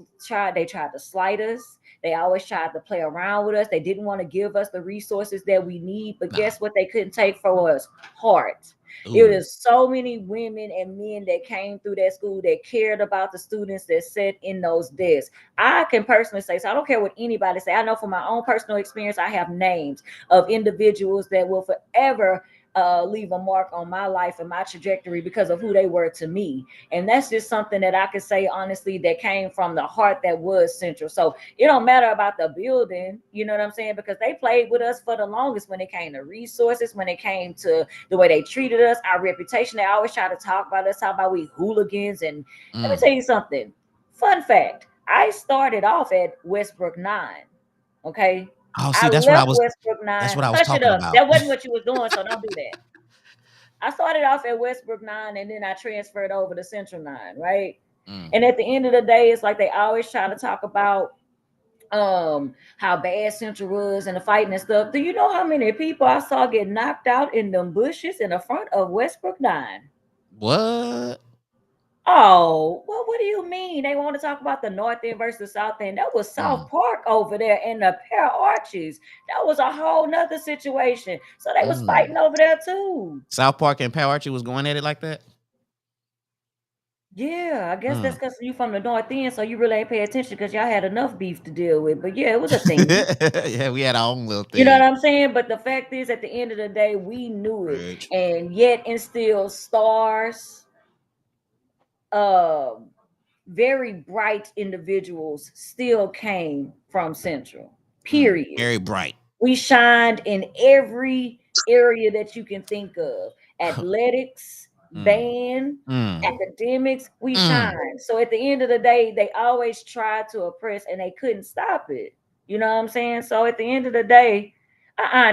they tried to slight us. They always tried to play around with us. They didn't want to give us the resources that we need. But Nah. guess what they couldn't take from us? Heart. It Ooh. was so many women and men that came through that school that cared about the students that sat in those desks. I can personally say, so I don't care what anybody say. I know from my own personal experience, I have names of individuals that will forever leave a mark on my life and my trajectory because of who they were to me. And that's just something that I can say honestly that came from the heart that was Central. So it don't matter about the building, you know what I'm saying? Because they played with us for the longest when it came to resources, when it came to the way they treated us, our reputation. They always try to talk about us, talk about we hooligans. And let me tell you something. Fun fact. I started off at Westbrook 9. Okay. Oh, see, I left Westbrook that's 9. what I was Hush it talking up. about. That wasn't what you was doing, so don't do that. I started off at Westbrook 9 and then I transferred over to Central 9, right? And at the end of the day, it's like they always try to talk about how bad Central was and the fighting and stuff. Do you know how many people I saw get knocked out in them bushes in the front of Westbrook 9? What? Oh, well, what do you mean? They want to talk about the north end versus the south end. That was South Mm. Park over there and the pair of arches. That was a whole nother situation. So they was Mm. fighting over there too. South Park and Power Archie was going at it like that. Yeah, I guess that's Mm. because you from the north end, so you really ain't pay attention because y'all had enough beef to deal with. But yeah, it was a thing. Yeah, we had our own little You know thing. what I'm saying? But the fact is, at the end of the day, we knew it, Rich. and yet and still stars, um, very bright individuals still came from Central. Period. Very bright. We shined in every area that you can think of. Athletics, Mm. band, Mm. academics, we Mm. shine. So at the end of the day, they always tried to oppress and they couldn't stop it. You know what I'm saying? So at the end of the day,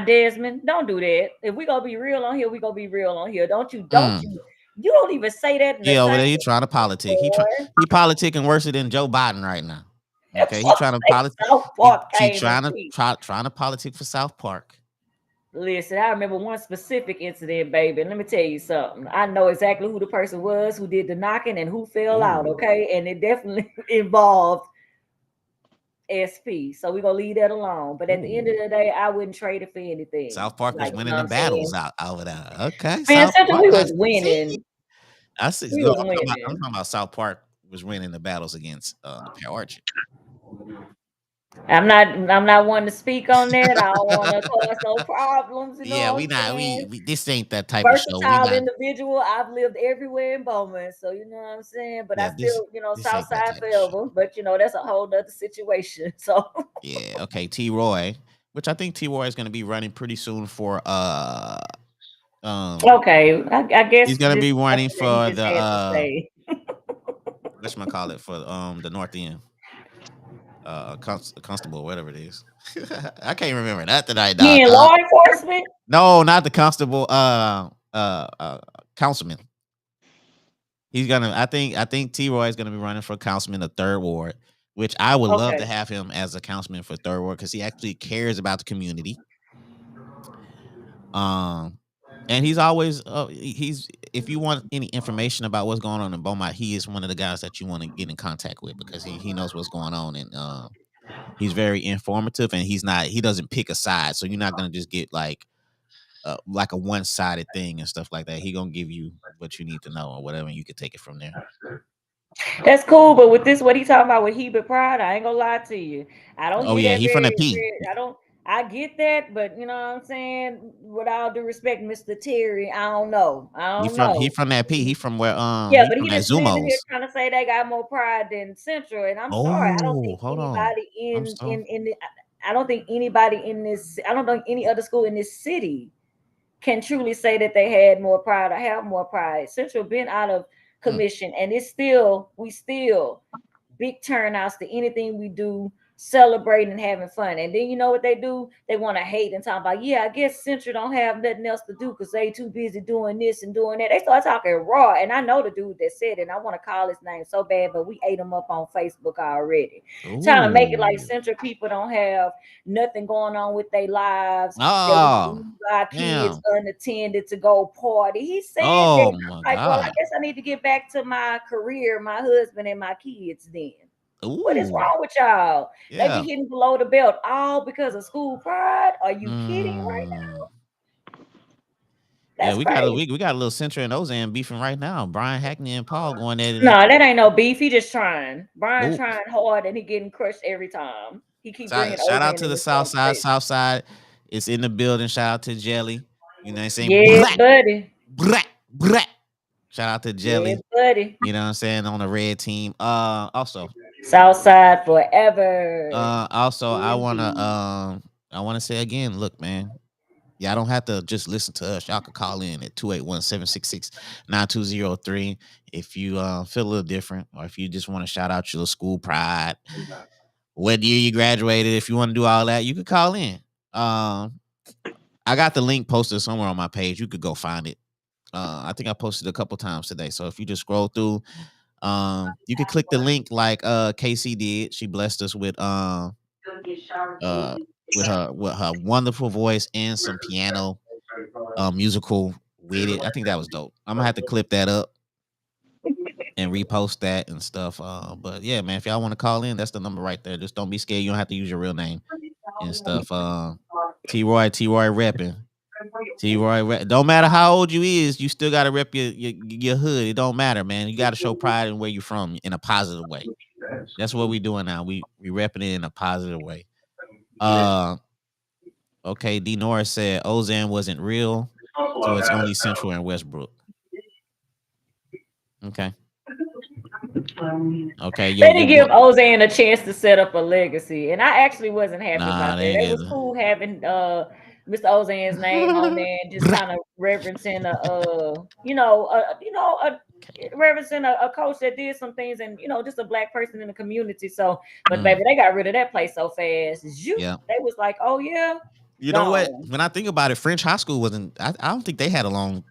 Desmond, don't do that. If we gonna be real on here, we gonna be real on here. Don't Mm. you don't even say that in the Yeah, over same there he trying to politic. boy. He politicking worse than Joe Biden right now. Okay, he Fuck trying to say politic. South He Park came and beat. trying to politic for South Park. Listen, I remember one specific incident, baby. And let me tell you something. I know exactly who the person was who did the knocking and who fell out, Ooh. okay? And it definitely involved SP. So we're gonna leave that alone. But at the end of Ooh. the day, I wouldn't trade it for anything. South Park was Like, you know winning what the I'm battles saying? out over there. Okay, Man, South essentially Park. we I was see. winning. I see. We No, was I'm winning. talking about South Park was winning the battles against the Power Archie. I'm not one to speak on that. I don't want to cause no problems, you know Yeah, what we I'm not. saying? We this ain't that type of show. We Versatile not. individual. I've lived everywhere in Bowman, so you know what I'm saying. But I Yeah, still, this South ain't that Side type of show. forever. But that's a whole nother situation. So Yeah. Okay. T. Roy, which I think T. Roy is going to be running pretty soon for um okay, I he's guess going to this be is running something that he for just the had to say. whatchamacallit for the North End constable, whatever it is. I can't remember nothing right now. Yeah, law enforcement. No, not the constable. Councilman. He's gonna. I think T. Roy is gonna be running for councilman, the third ward. which I would love to Okay. have him as a councilman for Third Ward because he actually cares about the community. And he's always he's if you want any information about what's going on in Beaumont, he is one of the guys that you want to get in contact with because he knows what's going on, and he's very informative, and he doesn't pick a side, so you're not gonna just get like a one-sided thing and stuff like that. He gonna give you what you need to know or whatever, and you can take it from there. That's cool, but with this, what he talking about with Hebert Pride, I ain't gonna lie to you. I don't Oh hear yeah, that he from the very, P. very. I don't. I get that, but you know what I'm saying. With all due respect, Mr. Terry, I don't know. I He don't from he know. from that P. He from where Yeah, he but from he that just living here Zumos. trying to say they got more pride than Central, and I'm sorry. I don't Oh, think hold on. anybody I'm so I don't think anybody in this. I don't think any other school in this city can truly say that they had more pride or have more pride. Central been out of commission, and we still big turnouts to anything we do, celebrating and having fun. And then you know what they do? They want to hate and talk about, yeah, I guess Central don't have nothing else to do because they too busy doing this and doing that. They start talking raw. And I know the dude that said it, and I want to call his name so bad, but we ate him up on Facebook already. Trying to make it like ooh. Central people don't have nothing going on with their lives, that we Oh, leave our kids damn. unattended to go party. He said that. Oh And my I'm like, well, I God. guess I need to get back to my career, my husband, and my kids then. What is Ooh. wrong with y'all? They be Yeah. hitting below the belt all because of school pride. Are you kidding right Mm. now? Yeah, That's crazy. we got a little Central and Ozan beefing right now. Brian Hackney and Paul going at No, it. that ain't no beef. He just trying. Brian Oh, trying hard and he getting crushed every time. He keep bringing shout out Ozan to in the this South Side. conversation. South Side is in the building. Shout out to Jelly. You know what I'm saying? Yeah, Black, buddy. black, black. Shout out to Yeah, Jelly. buddy. You know what I'm saying, on the red team. Southside forever. Also I wanna say again, look, man. Y'all don't have to just listen to us. Y'all can call in at 281-766-9203 if you feel a little different, or if you just want to shout out your little school pride, what year you graduated. If you want to do all that, you could call in. I got the link posted somewhere on my page. You could go find it. I think I posted a couple times today. So if you just scroll through, you could click the link like Casey did. She blessed us uh with her wonderful voice and some piano musical with it. I think that was dope. I'm gonna have to clip that up and repost that and stuff. But yeah, man, if y'all want to call in, that's the number right there. Just don't be scared. You don't have to use your real name and stuff. T Roy repping. Don't matter how old you is, you still gotta rep your hood. It don't matter, man. You gotta show pride in where you're from in a positive way. That's what we doing now. We repping it in a positive way. Okay, D Norris said Ozan wasn't real, so it's only Central and Westbrook. Okay. Okay, They your didn't give book. Ozan a chance to set up a legacy, and I actually wasn't happy Nah, about they that. ain't It was getting cool having Mr. Ozan's name on there and just kind of reverencing reverencing a coach that did some things, and just a black person in the community. So, but baby, they got rid of that place so fast. Yeah. They was like, oh yeah, You know what? gone. When I think about it, French high school wasn't. I don't think they had a long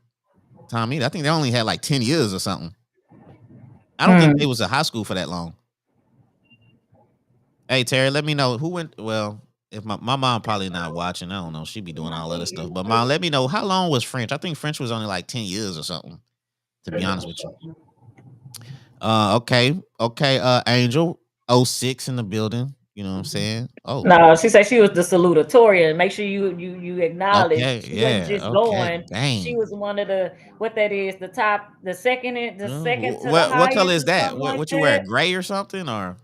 time either. I think they only had like 10 years or something. I don't think it was a high school for that long. Hey Terry, let me know who went. Well, if my mom probably not watching, I don't know. She be doing all other stuff. But mom, let me know how long was French. I think French was only like 10 years or something. To be honest with you. Okay. Angel 06 in the building. You know what I'm saying? Oh, No, she said she was the salutatorian. Make sure you acknowledge okay, she wasn't yeah, just okay, going. She dang. was one of the what that is the top, the second to the What color highest is or that? something like What you wear? that. Gray or something or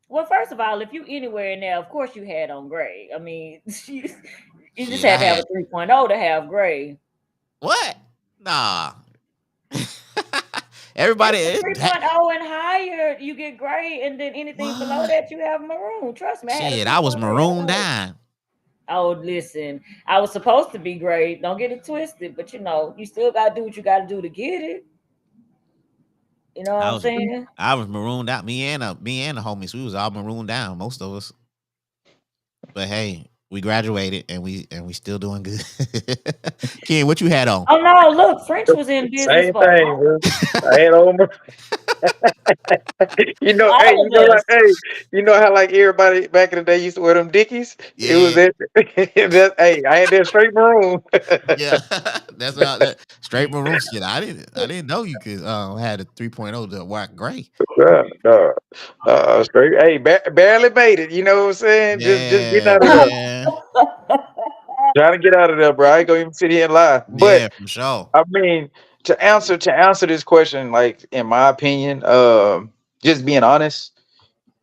Well, first of all, if you anywhere in there, of course you had on gray. I mean, you just shit? I had to have had a 3.0 to have gray. what? Nah. It's Everybody, the 3.0 and higher, you get gray, and then anything below what? that, you have maroon. Trust me, I had a Shit, I was 3.0. marooned down. Oh, listen, I was supposed to be great. Don't get it twisted, but you still gotta do what you gotta do to get it. You know what I I'm was saying? I was marooned out. Me and the homies, we was all marooned down, most of us. But hey, we graduated and we still doing good. Ken, what you had on? Oh no, look, French was in business Same for thing, bro. I had on Hey, All of like, us. hey, you know how like everybody back in the day used to wear them Dickies? It was Yeah, that. Hey, I had that straight maroon. yeah. That's all that straight maroon shit. I didn't know you could had a 3.0 to white gray. No, straight. Hey, barely made it. You know what I'm saying? Just getting Yeah, out of there. man. Trying to get out of there, bro. I ain't gonna even sit here and lie. But Yeah, for sure. I mean, to answer this question, like in my opinion, just being honest.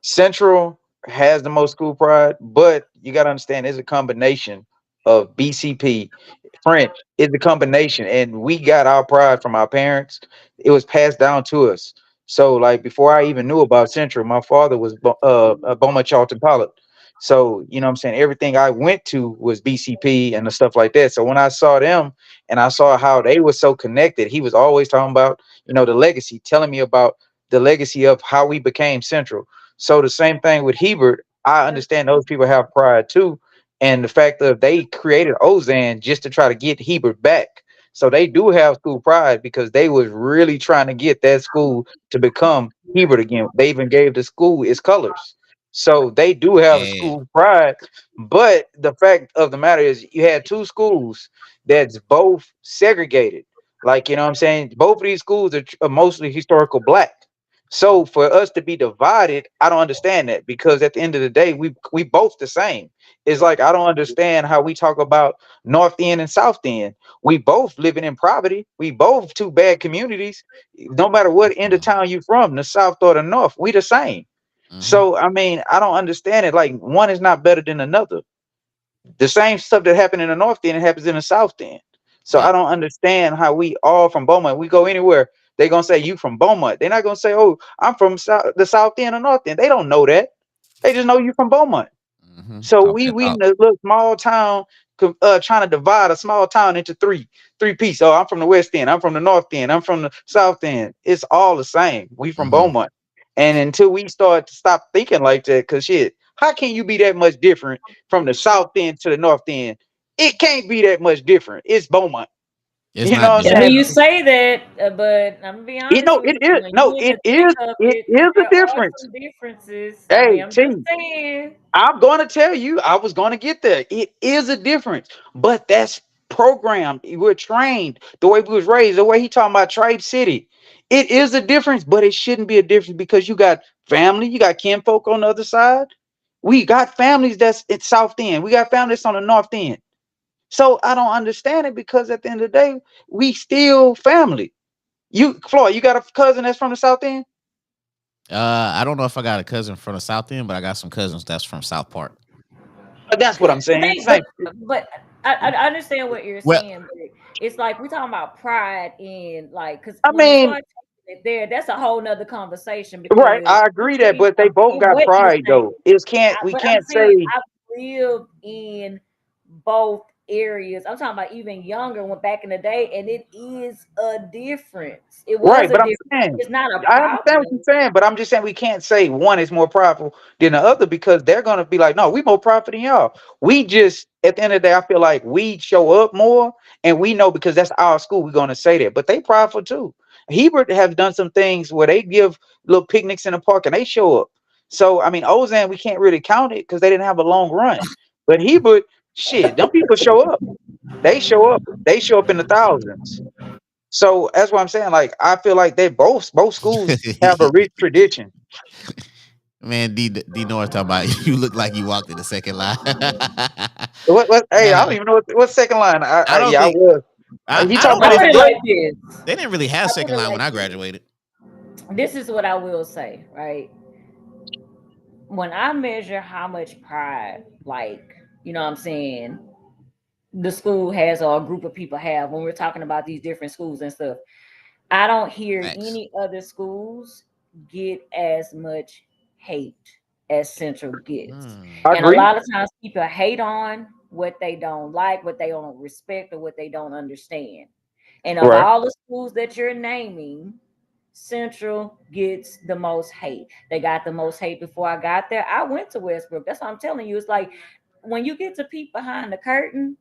Central has the most school pride, but you got to understand it's a combination of BCP. French is a combination, and we got our pride from our parents. It was passed down to us. So, like before I even knew about Central, my father was a Beaumont Charlton Pilot. So, you know what I'm saying? Everything I went to was BCP and the stuff like that. So when I saw them and I saw how they were so connected, he was always talking about, the legacy, telling me about the legacy of how we became Central. So the same thing with Hebert. I understand those people have pride too, and the fact that they created Ozan just to try to get Hebert back. So they do have school pride because they was really trying to get that school to become Hebert again. They even gave the school its colors. So they do have a Yeah. school pride. But the fact of the matter is you had two schools that's both segregated. Like, you know what I'm saying? Both of these schools are mostly historical black. So for us to be divided, I don't understand that because at the end of the day, we both the same. It's like I don't understand how we talk about North End and South End. We both living in poverty. We both two bad communities. No matter what end of Mhm. town you from, the South or the North, we the same. Mhm. So I mean, I don't understand it. Like one is not better than another. The same stuff that happened in the North End, it happens in the South End. So Yeah. I don't understand how we all from Beaumont. We go anywhere, they gonna say you from Beaumont. They're not gonna say, oh, I'm from the South End or North End. They don't know that. They just know you from Beaumont. Mhm. So Talk we that we in talk. a little small town trying to divide a small town into three pieces. Oh, I'm from the West End. I'm from the North End. I'm from the South End. It's all the same. We from Mhm. Beaumont. And until we start to stop thinking like that, because shit, how can you be that much different from the South End to the North End? It can't be that much different. It's Beaumont. It's You know not what I'm Yeah, different. when saying? you say that, but I'm gonna be You honest know, with it you. is When no, you in it the thick is of it it, is a there are difference. some differences. I mean, Hey, I'm just T, saying. I'm going to tell you, I was going to get there. It is a difference, but that's programmed. We're trained the way we was raised, the way he talking about Tribe City. It is a difference, but it shouldn't be a difference because you got family, you got kinfolk on the other side. We got families that's at South End. We got families on the North End. So I don't understand it because at the end of the day, we still family. You, Floyd, you got a cousin that's from the South End? I don't know if I got a cousin from the South End, but I got some cousins that's from South Park. That's what I'm saying. See, Same. but I understand what you're Well, saying, but it's like we're talking about pride in like because I when you mean, start taking it there, that's a whole nother conversation right, because I we agree that, see but they from both got what you're pride saying. though. It's can't we But I'm can't saying say I've lived in both areas. I'm talking about even younger when back in the day, and it is a difference. It was right, a but I'm difference. saying It's not a I understand what problem. you're saying, but I'm just saying we can't say one is more powerful than the other because they're gonna be like, no, we more powerful than y'all. We just at the end of the day, I feel like we show up more and we know because that's our school, we're gonna say that, but they powerful too. Hebert have done some things where they give little picnics in the park and they show up. So I mean, Ozan, we can't really count it because they didn't have a long run. But Hebert, shit, them people show up. They show up. They show up in the thousands. So that's what I'm saying. Like I feel like they both schools have a rich tradition. man, D North talking about you look like you walked in the second line. What hey, I Nah, don't even know what second line. I don't I think was. He I talking don't I about really. on put the it break. like this. They didn't really have I put second it line when like I this. graduated. This is what I will say, right? When I measure how much pride, like, you know what I'm saying, the school has or a group of people have when we're talking about these different schools and stuff, I don't hear Thanks. any other schools get as much hate as Central gets. Hmm. I And a agree. lot of times people hate on what they don't like, what they don't respect, or what they don't understand. And of Right. all the schools that you're naming, Central gets the most hate. They got the most hate before I got there. I went to Westbrook. That's what I'm telling you. It's like when you get to peek behind the curtain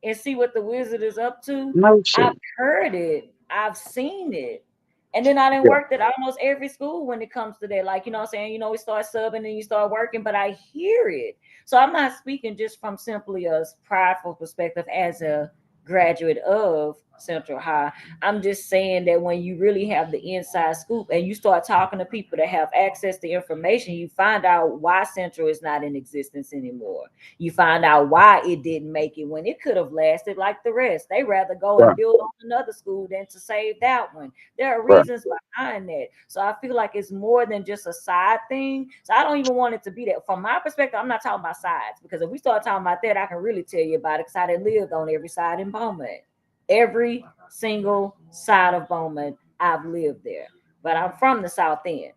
and see what the wizard is up to, No I've shit. heard it, I've seen it. And then I didn't Yeah. work at almost every school when it comes to that. Like, you know what I'm saying? We start subbing and you start working, but I hear it. So I'm not speaking just from simply a prideful perspective as a graduate of Central High. I'm just saying that when you really have the inside scoop and you start talking to people that have access to information, you find out why Central is not in existence anymore. You find out why it didn't make it when it could have lasted like the rest. They rather go and Right. build on another school than to save that one. There are Right. reasons behind that. So I feel like it's more than just a side thing. So I don't even want it to be that. From my perspective, I'm not talking about sides, because if we start talking about that, I can really tell you about it because I done lived on every side in Beaumont. Every single side of Beaumont, I've lived there. But I'm from the South End.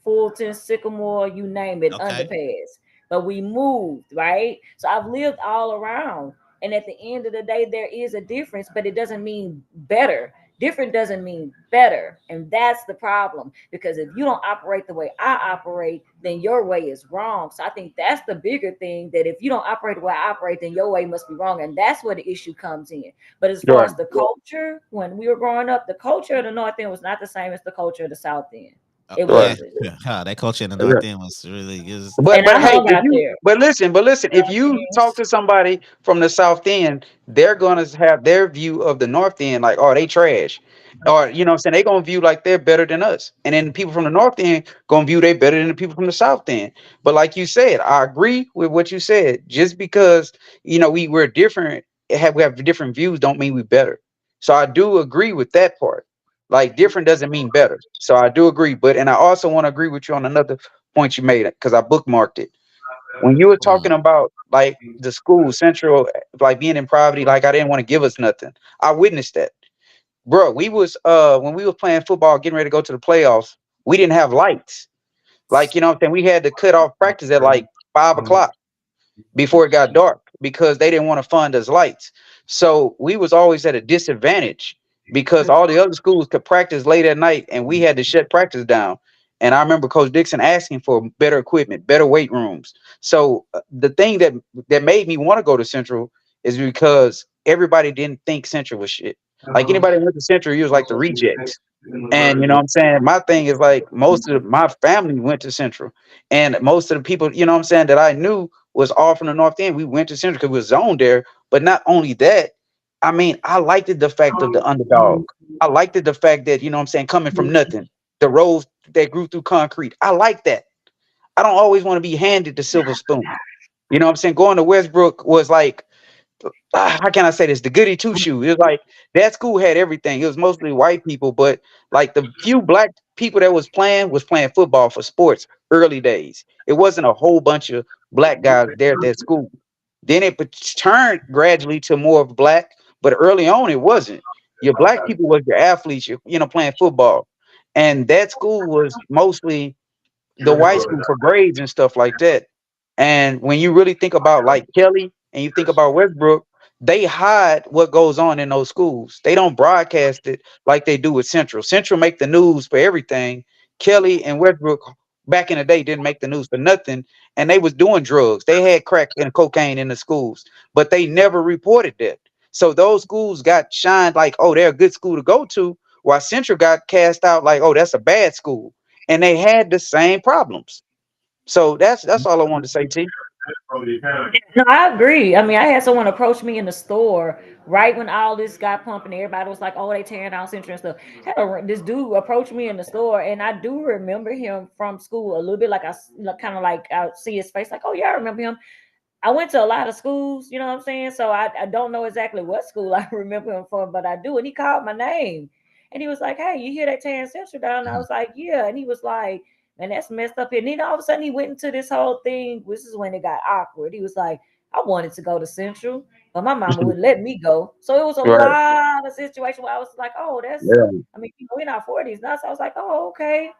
Fulton, Sycamore, you name it, Okay. underpass. But we moved, right? So I've lived all around. And at the end of the day, there is a difference, but it doesn't mean better. Different doesn't mean better. And that's the problem. Because if you don't operate the way I operate, then your way is wrong. So I think that's the bigger thing, that if you don't operate the way I operate, then your way must be wrong. And that's where the issue comes in. But as far Right. as the culture, when we were growing up, the culture of the North End was not the same as the culture of the South End. It Right. Yeah, wasn't. yeah. That culture in the Yeah. North End was really is. And But I hey, hung if out you there. but listen, if you talk Yes. to somebody from the South End, they're gonna have their view of the North End like, oh, they trash. Or you know what I'm saying, they gonna view like they're better than us. And then people from the North End gonna view they better than the people from the South End. But like you said, I agree with what you said. Just because we're different, we have different views don't mean we better. So I do agree with that part. Like different doesn't mean better. So I do agree. But and I also want to agree with you on another point you made because I bookmarked it. When you were talking Mm, about like the school central, like being in poverty, like I didn't want to give us nothing. I witnessed that, bro. We was when we was playing football, getting ready to go to the playoffs. We didn't have lights. Like what I'm saying, we had to cut off practice at like 5 o'clock before it got dark because they didn't want to fund us lights. So we was always at a disadvantage because all the other schools could practice late at night and we had to shut practice down. And I remember Coach Dixon asking for better equipment, better weight rooms. So the thing that made me want to go to Central is because everybody didn't think Central was shit. Like anybody who went to Central, you was like the rejects. And you know what I'm saying? My thing is like most of my family went to Central. And most of the people, you know what I'm saying, that I knew was all from the North End. We went to Central because we was zoned there. But not only that, I mean, I liked the fact of the underdog. I liked the fact that, you know what I'm saying, coming from nothing, the roads that grew through concrete. I like that. I don't always want to be handed the silver spoon. You know what I'm saying? Going to Westbrook was like how can I say this? The goody two shoe. It was like that school had everything. It was mostly white people, but like the few black people that was playing football for sports early days. It wasn't a whole bunch of black guys there at that school. Then it turned gradually to more of black, but early on it wasn't. Your black people was your athletes, playing football, and that school was mostly the white school for grades and stuff like that. And when you really think about like Kelly and you think about Westbrook, they hide what goes on in those schools. They don't broadcast it like they do with Central. Central make the news for everything. Kelly and Westbrook back in the day didn't make the news for nothing, and they was doing drugs. They had crack and cocaine in the schools, but they never reported that. So those schools got shined like, oh, they're a good school to go to, while Central got cast out like, oh, that's a bad school, and they had the same problems. So that's all I wanted to say, T. No, I agree. I mean, I had someone approach me in the store right when all this got pumping. Everybody was like, "Oh, they tearing down Central and stuff." This dude approached me in the store, and I do remember him from school a little bit. Like kind of like I see his face, like, "Oh yeah, I remember him." I went to a lot of schools, you know what I'm saying? So I don't know exactly what school I remember him from, but I do. And he called my name, and he was like, "Hey, you hear that tearing Central down?" And I was like, "Yeah." And he was like, "Man, that's messed up here." And then all of a sudden he went into this whole thing. This is when it got awkward. He was like, "I wanted to go to Central, but my mama wouldn't let me go." So it was a Right. lot of situation where I was like, "Oh, that's." Yeah. I mean, we're in our 40s now, so I was like, "Oh, okay,"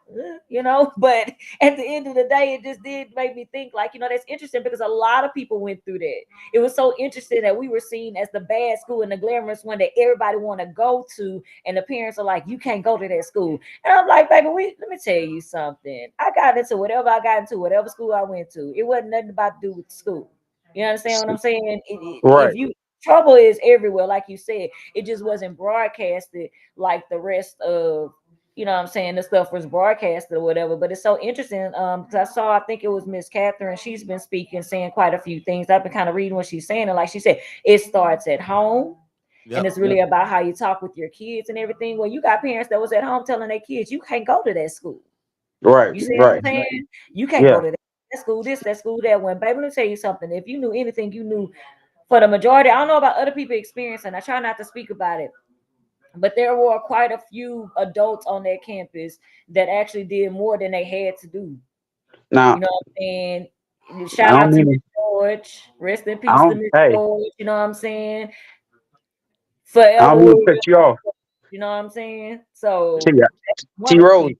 But at the end of the day, it just did make me think, like, that's interesting because a lot of people went through that. It was so interesting that we were seen as the bad school and the glamorous one that everybody want to go to, and the parents are like, "You can't go to that school." And I'm like, "Baby, let me tell you something. I got into whatever I got into, whatever school I went to. It wasn't nothing about to do with school. You understand what I'm saying? If Right. you trouble is everywhere, like you said, it just wasn't broadcasted like the rest of." you know what I'm saying, the stuff was broadcasted or whatever. But it's so interesting. Because I think it was Miss Catherine, she's been speaking, saying quite a few things. I've been kind of reading what she's saying, and like she said, it starts at home. And Yep. it's really about how you talk with your kids and everything. Well, you got parents that was at home telling their kids, you can't go to that school. Right, You see what I'm right. saying? You can't go Yeah. to that school, this, that school, that one. Baby, let me tell you something. If you knew anything, you knew for the majority, I don't know about other people experiencing. I try not to speak about it, but there were quite a few adults on that campus that actually did more than they had to do. You Now, know what I'm saying? I Shout don't out to mean Miss to, George. Rest in I peace to don't, Miss hey, George. You know what I'm saying? I Forever don't mean to will cut you off. you know what I'm saying? So See, that's one T of the Rose, things.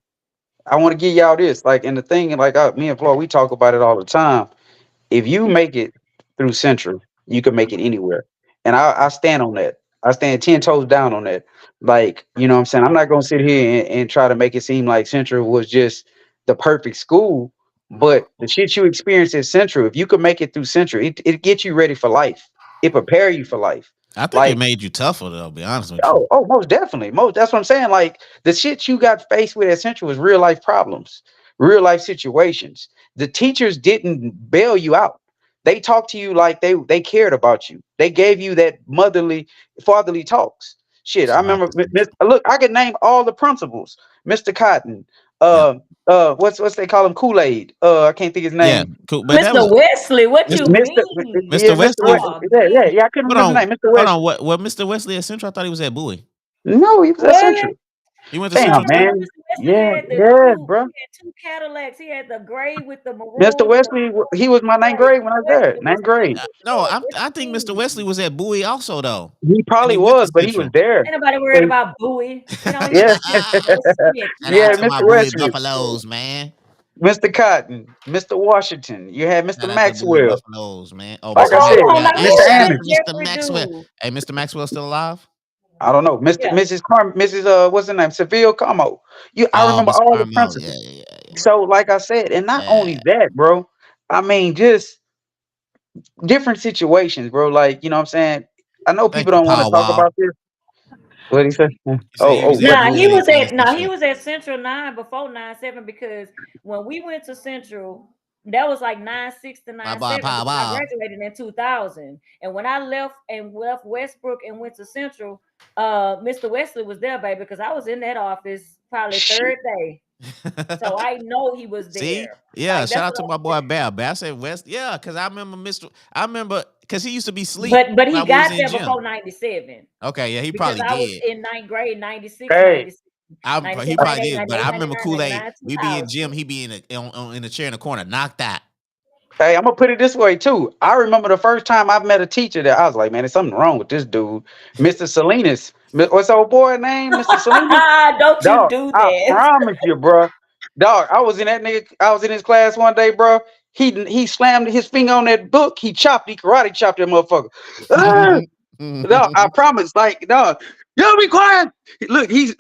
I want to give y'all this. Like, and the thing, like, me and Flo, we talk about it all the time. If you make it through Central, you can make it anywhere. And I stand on that. I stand 10 toes down on that. Like, you know what I'm saying? I'm not going to sit here and try to make it seem like Central was just the perfect school. But the shit you experience at Central, if you can make it through Central, it gets you ready for life. It prepare you for life. I think it Like, made you tougher though. Be honest with you. oh, most definitely. Most that's what I'm saying. Like the shit you got faced with at Central was real life problems, real life situations. The teachers didn't bail you out. They talked to you like they cared about you. They gave you that motherly, fatherly talks. Shit, I Smart. remember. Look, I could name all the principals. Mr. Cotton. Yep. What's they call him? Kool-Aid. I can't think his Yeah. name. Cool. But that Mr. was Wesley, what you Mr. mean? Yeah, Mr. Mr. Wesley. Wesley. Oh Yeah. man. I couldn't Hold remember his on. name. Mr. Hold on. Wesley. What Mr. Wesley at Central? I thought he was at Bowie. No, he was at What? Central. He went to Yeah, Damn, Central too? man. Mr. Wesley Yeah, had the yeah, two. bro. He had two Cadillacs. He had the gray with the Mr. maroon. The Wesley, he was my ninth right. grade when I Mr. was there. Wesley was Ninth grade. No, good. What I you think Mr. mean? Wesley was at Bowie also though. He And probably he went to was, but he was Central. there. Ain't nobody worried So, about Bowie. It only yeah, Smith. Shout out yeah, to my Mr. Bowie Wesley, Buffaloes, man. Mr. Cotton, Mr. Washington. You had Mr. Shout out to Bowie Maxwell. Buffaloes, man. Oh, Like But I Mr. said, hold on Maxwell. now, Hey, Mr. what shout out did to Anderson. Mr. Jeffrey Maxwell. do? Hey, Mr. Maxwell still alive? I don't know, Yeah. Mrs. What's her name? Seville Como. I Oh, remember Miss all the Carmel. Yeah, principals. yeah, yeah, So, like I said, and not yeah. only that, bro. I mean, just different situations, bro. Like, you know what I'm saying? I know Thank people you, don't want to Paul talk Wall. about this. What did he say? He said he was at What? Nah, Bowie and ain't finished that he shit. was at Central 9 before 9-7 because when we went to Central, that was like 9-6 to My boy 9-7 Paul because I Wall. graduated in 2000. And when I left Westbrook and went to Central, Mr. Wesley was there, baby, because I was in that office probably Shit. third day. So I know he was See? there. Yeah, Like shout that's out what to my boy Bab. Bab said West. Yeah, because I remember because he used to be sleep but he when we was got in there gym. before 97 Okay, yeah, he because probably I was did. in ninth grade, 96, Hey, 97, He 97, probably 98, did. But 98, I remember 99, Kool Aid. 99, We be in 2000. gym. He be in the chair in the corner, knocked out. hey, I'm gonna put it this way too. I remember the first time I met a teacher that I was like, man, there's something wrong with this dude, Mr. Salinas. What's the old boy name, Mr. Salinas? Don't you Dog, do I that. promise you, bro. Dog, I was in that nigga. I was in his class one day, bro. He slammed his finger on that book. He karate chopped that motherfucker. Ah! No, I promise. Like, no, y'all be quiet. Look, he's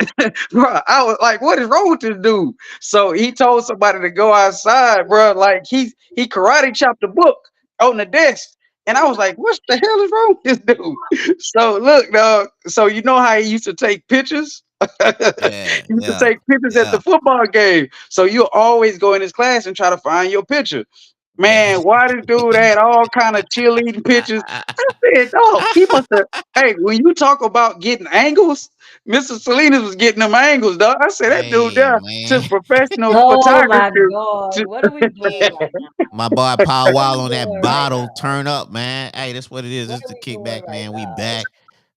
bro. I was like, what is wrong with this dude? So he told somebody to go outside, bro. Like he karate chopped the book on the desk. And I was like, what the hell is wrong with this dude? So look, dog. So you know how he used to take pictures? He Yeah, used to yeah, take pictures at yeah, the football game. So you always go in his class and try to find your picture. yeah. Man, why this dude had all kind of cheerleading pictures? Said, dog, he must have. Hey, when you talk about getting angles, Mr. Salinas was getting them angles, dog. I said that dude Hey there man, took professional Oh my photography. God. To, What are we doing right now? my boy Paul What are Wall we on that doing right bottle. now? Turn up, man. Hey, that's what it is. What It's are the we doing kickback, right man. We now? back.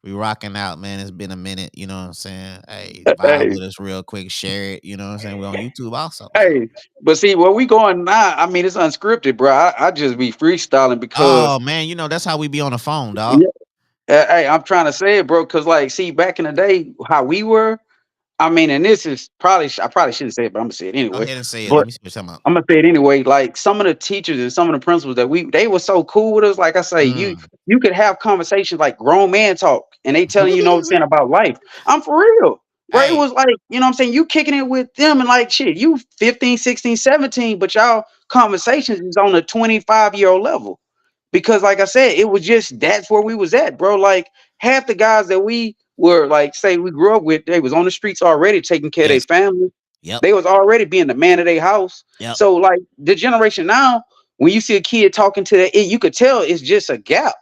We rocking out, man. It's been a minute. You know what I'm saying? Hey, vibe hey, with us real quick. Share it. You know what I'm saying? We on YouTube also. So. hey, but see where we going now? I mean, it's unscripted, bro. I just be freestyling because Oh man, you know that's how we be on the phone, dog. yeah, hey, I'm trying to say it, bro. Because like, see, back in the day, how we were. I mean, and this is probably I probably shouldn't say it, but I'm gonna say it Go anyway. ahead and say it. Let But me see what you're talking I'm gonna say it anyway. Like some of the teachers and some of the principals that they were so cool with us. Like I say, about. you could have conversations like grown man talk, and they telling you know what I'm saying about life. I'm for real, bro. It Hey, was like you know what I'm saying. You kicking it with them and like shit. You 15, 16, 17, but y'all conversations is on a 25-year-old level. Because like I said, it was just that's where we was at, bro. Like half the guys that we were like, say we grew up with, they was on the streets already taking care of their Yes. family. Yep. They was already being the man of their house. Yep. So like the generation now, when you see a kid talking to that, you could tell it's just a gap.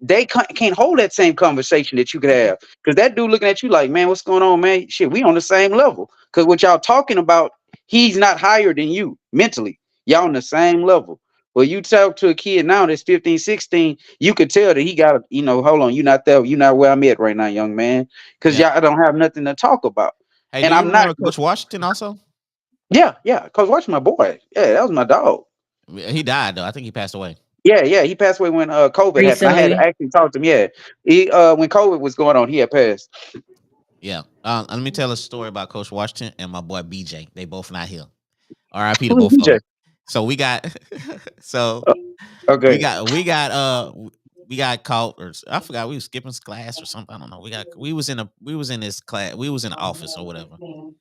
They can't hold that same conversation that you could have, because that dude looking at you like, man, what's going on, man? Shit, we on the same level. Because what y'all talking about, he's not higher than you mentally. Y'all on the same level. Well, you talk to a kid now that's 15, 16, you could tell that he got, hold on, you're not there, you're not where I'm at right now, young man. Because Yep. y'all don't have nothing to talk about. Hey, do And you I'm not, remember Coach Washington also? yeah, because watch my boy. Yeah, that was my dog. He died though. I think he passed away. Yeah, he passed away when COVID happened. I had to Recently. actually talk to him. Yeah, he when COVID was going on, he had passed. Yeah. Let me tell a story about Coach Washington and my boy BJ. They both not here. R.I.P. to Who's both of DJ? them. So we got so we Okay, got we got we got caught, or I forgot, we was skipping class or something. I don't know. We was in this class. We was in the office or whatever.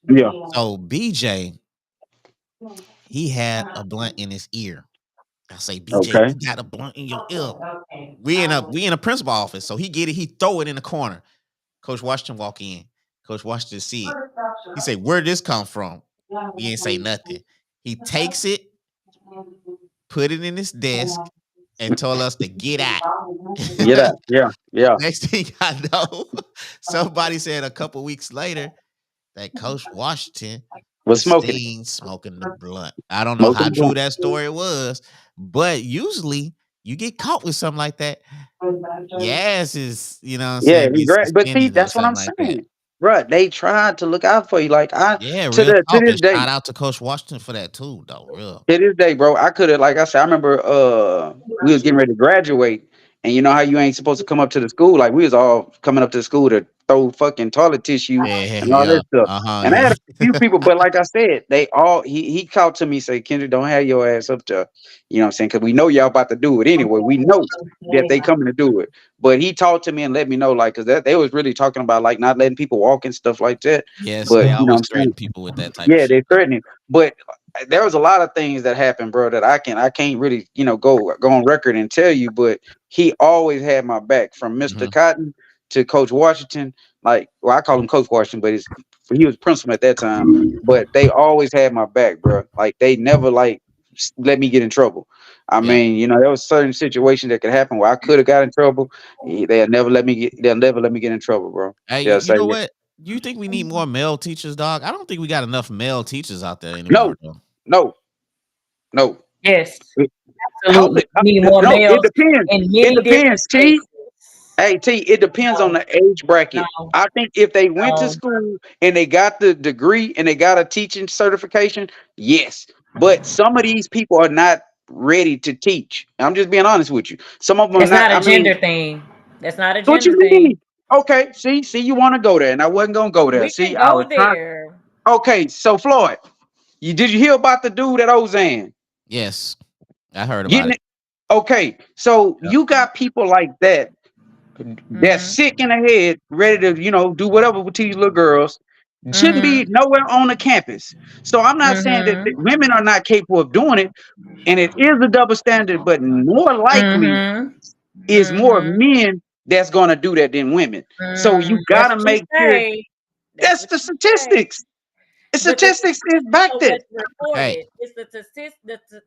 yeah, So BJ, he had a blunt in his ear. I say, BJ, okay, you got a blunt in your ear. We in a principal office. So he get it, he throw it in the corner. Coach Washington walk in. Coach Washington see it. He say, where'd this come from? We ain't say nothing. He takes it, put it in his desk, and told us to get out. get out, yeah. Next thing I know, somebody said a couple weeks later that Coach Washington Was was smoking, seen smoking the blunt. I don't know how smoking true blunt. that story was, but usually you get caught with something like that. Yes, is Yeah, saying, he get great. But see, suspended or that's what I'm something like that. saying, bruh. They tried to look out for you. Like Yeah, to real the to talk. this And day. shout out to Coach Washington for that too, though. Real. To this day, bro, I could have, like I said, I remember we was getting ready to graduate, and you know how you ain't supposed to come up to the school. Like we was all coming up to the school to throw fucking toilet tissue Yeah, and all yeah. that stuff. Uh-huh. And I Yeah. had a few people, but like I said, they all he called to me, say, Kendrick, don't have your ass up there. You know what I'm saying? Because we know y'all about to do it anyway. We know that they coming to do it. But he talked to me and let me know, like, because they was really talking about like not letting people walk and stuff like that. Yes, But they you know always what I'm saying? threaten people with that type of Yeah, shit, they though. threatening. But there was a lot of things that happened, bro, that I can't really, go on record and tell you. But he always had my back, from Mr. Hmm. Cotton to Coach Washington. Like, well, I call him Coach Washington, but he was principal at that time. But they always had my back, bro. Like they never like let me get in trouble. I Yeah. mean, there was certain situations that could happen where I could have got in trouble. They'll never let me get in trouble, bro. Hey, They'll you say, know what? You think we need more male teachers, dog? I don't think we got enough male teachers out there no, anymore, though. no, no. Yes, Hold absolutely. it. Need more No, it males depends. in It many different depends, T. spaces. Hey, T, it depends on No, the age no, bracket. I think if they went to no. school and they got the degree and they got a teaching certification, yes. But some of these people are not ready to teach. I'm just being honest with you. Some of them are It's not. not a I mean, gender thing. That's not a what gender you thing. mean? Okay, see, you want to go there, and I wasn't gonna go there. We See, can I go was trying. there. Okay, so Floyd, did you hear about the dude at Ozan Yes, I heard about getting it. it? Okay, so Yep. you got people like that that's Mm-hmm. sick in the head, ready to, do whatever with these little girls, shouldn't be Mm-hmm. nowhere on the campus. So I'm not saying that Mm-hmm. women are not capable of doing it, and it is a double standard, but more likely Mm-hmm. is more Mm-hmm. men that's gonna do that than women. So Mm. you That's gotta what you make sure say. That's that's what the you say. statistics. The But the statistics is back so there. what's Hey, reported is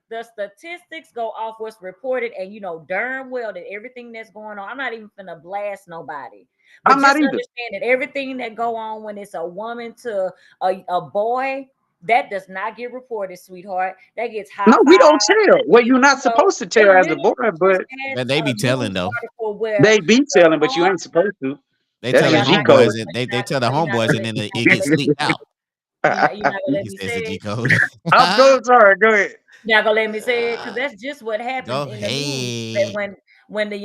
the statistics go off what's reported, and you know darn well that everything that's going on. I'm not even gonna blast nobody, but I'm not just either. understand that everything that go on when it's a woman to a boy, that does not get reported, sweetheart. That gets high No, we five. don't tell. That Well, gets, you're not supposed to they tell as a boy, literally just but had but they a be telling news though. article where they be the telling, but you mom. ain't supposed to. They That's tell So the your y'all G not gonna code. homeboys, so and you're they not tell the so you're not homeboys, gonna and let then you're it not gonna gets let me leaked out. you're not gonna let He me says the say G it. code. I'm so sorry. Go ahead. You're not gonna let me say it because that's just what happened Go in the news. That ahead. when the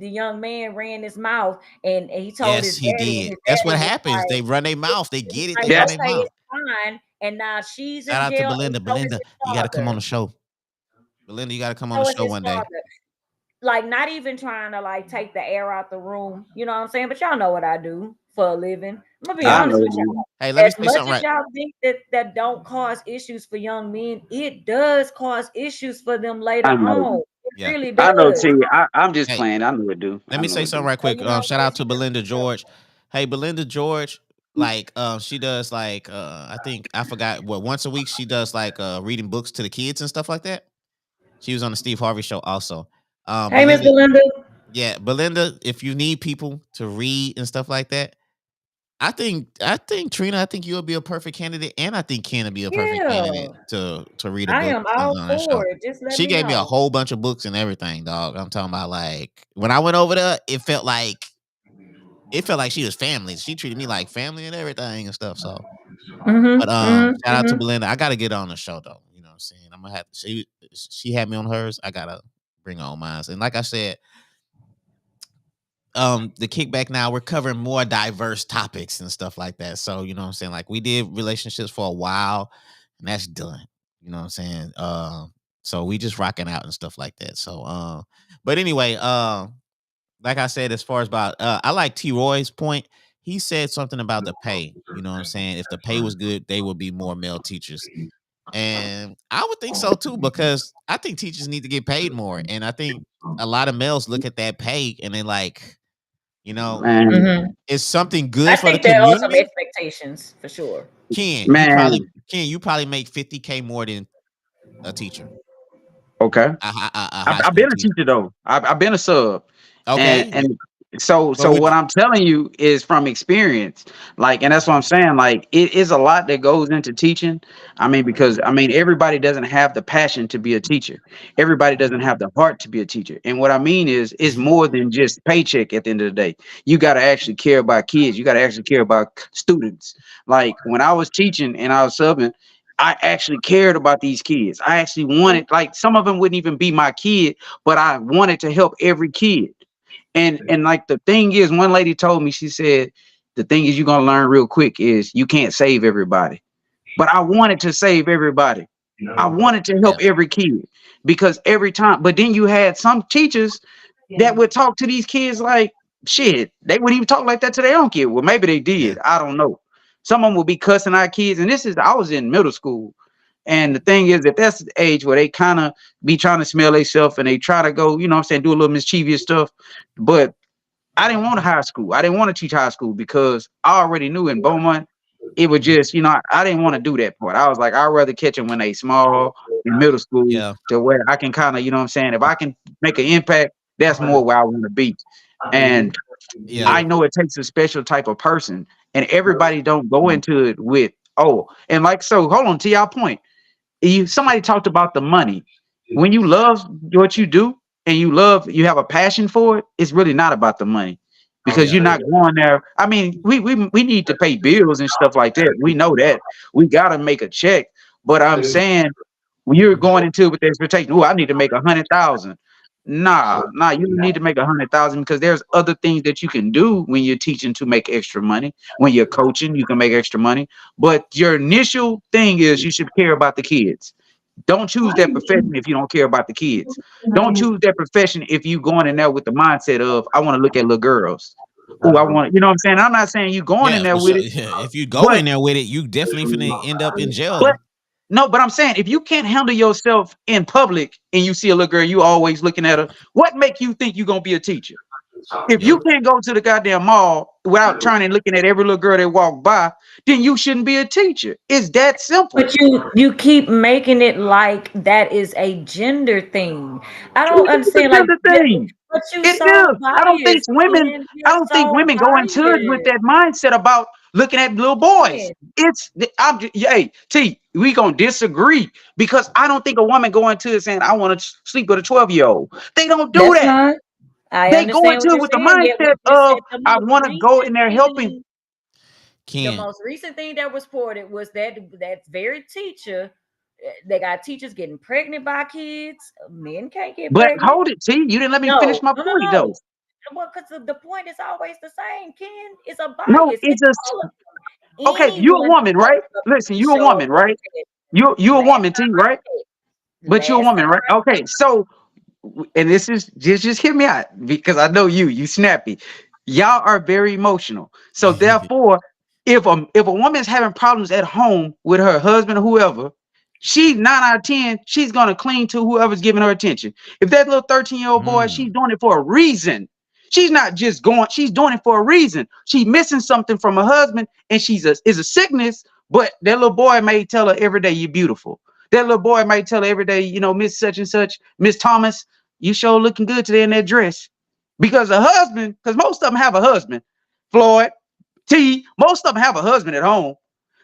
young man ran his mouth and he told his Yes, he daddy, and did. his That's daddy what was happens. like, They run their mouth. They get it. They run That's their okay, mouth. it's fine. And now she's Shout in out to jail, and Belinda. so is Belinda, his you got to come on the father. show. Belinda, you got to come on the So is show his one day. father. Like not even trying to like take the air out the room. You know what I'm saying? But y'all know what I do for a living. I'm gonna be Yeah. I honest know, with man. y'all. Hey, let me As say much something as right. y'all think that don't cause issues for young men, it does cause issues for them later I know. on. It Yeah. really I know, does. T. I'm just Hey, playing. I know it do. let I me know say it something do. right So quick. you know, Shout so out it's to Belinda just George. Hey, Belinda George, like she does like I think I forgot what once a week she does like reading books to the kids and stuff like that. She was on the Steve Harvey show also. Hey, Miss Belinda, Belinda. yeah, Belinda, if you need people to read and stuff like that, I think Trina, I think you'll be a perfect candidate, and I think Ken will be a perfect Yeah, candidate to read a I book am on all that show. for it. Just let She me gave me a know. whole bunch of books and everything, dog. I'm talking about like when I went over there, it felt like she was family. She treated me like family and everything and stuff. So, but Mm-hmm. shout out to Mm-hmm. Belinda. I gotta get her on the show though. You know what I'm saying? I'm gonna have she had me on hers. I gotta bring her on mine. And like I said, the kickback now we're covering more diverse topics and stuff like that. So, you know what I'm saying? Like we did relationships for a while and that's done. You know what I'm saying? So we just rocking out and stuff like that. So but anyway, like I said, as far as about I like T Roy's point. He said something about the pay. You know what I'm saying? If the pay was good, they would be more male teachers. And I would think so too, because I think teachers need to get paid more. And I think a lot of males look at that pay and they like, you know, Man, Mm-hmm. is something I good for the think there are some community? expectations for sure. man. Ken, you probably make 50K more than a teacher, Okay. a I've, high I've school been a teacher. teacher though. I've been a sub, and Okay, and so but so would what I'm telling you is from experience. Like, and that's what I'm saying. Like, it is a lot that goes into teaching. I mean, because I mean, everybody doesn't have the passion to be a teacher. Everybody doesn't have the heart to be a teacher. And what I mean is, it's more than just paycheck. At the end of the day, you got to actually care about kids. You got to actually care about students. Like when I was teaching and I was subbing, I actually cared about these kids. I actually wanted, like, some of them wouldn't even be my kid, but I wanted to help every kid. And like the thing is, one lady told me, she said, the thing is you're gonna learn real quick is you can't save everybody. But I wanted to save everybody. I wanted to yeah, help every kid because every time, but then you had some teachers that would talk to these kids like shit. They wouldn't even talk like that to their own kid. Well, maybe they yeah, did. I don't know. Some of them would be cussing our kids. And this is, I was in middle school. And the thing is that that's the age where they kind of be trying to smell themselves and they try to go, you know what I'm saying, do a little mischievous stuff. But I didn't want a high school. I didn't want to teach high school because I already knew in Beaumont, it was just, I didn't want to do that part. I was like, I'd rather catch them when they small in middle school yeah, to where I can kind of, you know what I'm saying? If I can make an impact, that's more where I want to be. And yeah, I know it takes a special type of person, and everybody don't go into it with, oh, and like, so hold on to y'all point. Somebody talked about the money. When you love what you do and you have a passion for it, it's really not about the money because yeah, you're not going there. I mean, we need to pay bills and stuff like that. We know that we got to make a check, but I'm saying when you're going into it with the expectation, oh, I need to make 100,000. Nah, you don't need to make 100,000 because there's other things that you can do when you're teaching to make extra money. When you're coaching, you can make extra money. But your initial thing is you should care about the kids. Don't choose that profession if you don't care about the kids. Don't choose that profession if you going in there with the mindset of I want to look at little girls. Oh, I want, you know what I'm saying? I'm not saying you going in yeah, there for with sure. it, Yeah, if you go but in there with it, you definitely finna end up in but jail. no, but I'm saying if you can't handle yourself in public and you see a little girl, you always looking at her, what make you think you're gonna be a teacher? If Yeah, you can't go to the goddamn mall without turning and looking at every little girl that walk by, then you shouldn't be a teacher. It's that simple. But you keep making it like that is a gender thing. I don't It is a understand. Like, gender thing. but you It so is. biased, Ken. I You're don't think so women go into it with biased, that mindset about looking at little boys. Ken. Hey, T, we gonna disagree because I don't think a woman go into it saying I want to sleep with a 12-year-old. They don't do That's that. fine. I They go understand into what it you're with the saying. Yet mindset what you of said, the I most want to go in recent there helping. thing, the Ken. most recent thing that was reported was that that very teacher, they got teachers getting pregnant by kids. Men can't get But pregnant. hold it, T. You didn't let me finish No, my no, no, point though. no. Well, because the point is always the same, Ken. It's a No, bias. it's It's just all of okay. You a anyone woman, who right? shows up to Listen, these you a shows woman, like right? that. You a Last woman, T, time I right? checked, But you a last woman, time right? I Okay, checked, so and this is just hear me out because I know you snappy. Y'all are very emotional. So therefore, if a woman's having problems at home with her husband or whoever, she 9 out of 10, she's gonna cling to whoever's giving her attention. If that little 13-year-old boy, she's Mm, doing it for a reason. She's not just going, she's doing it for a reason. She's missing something from her husband, and is a sickness, but that little boy may tell her every day, you're beautiful. That little boy might tell her every day, Miss such and such, Miss Thomas, you sure looking good today in that dress. Because the husband, because most of them have a husband, Floyd, T, most of them have a husband at home.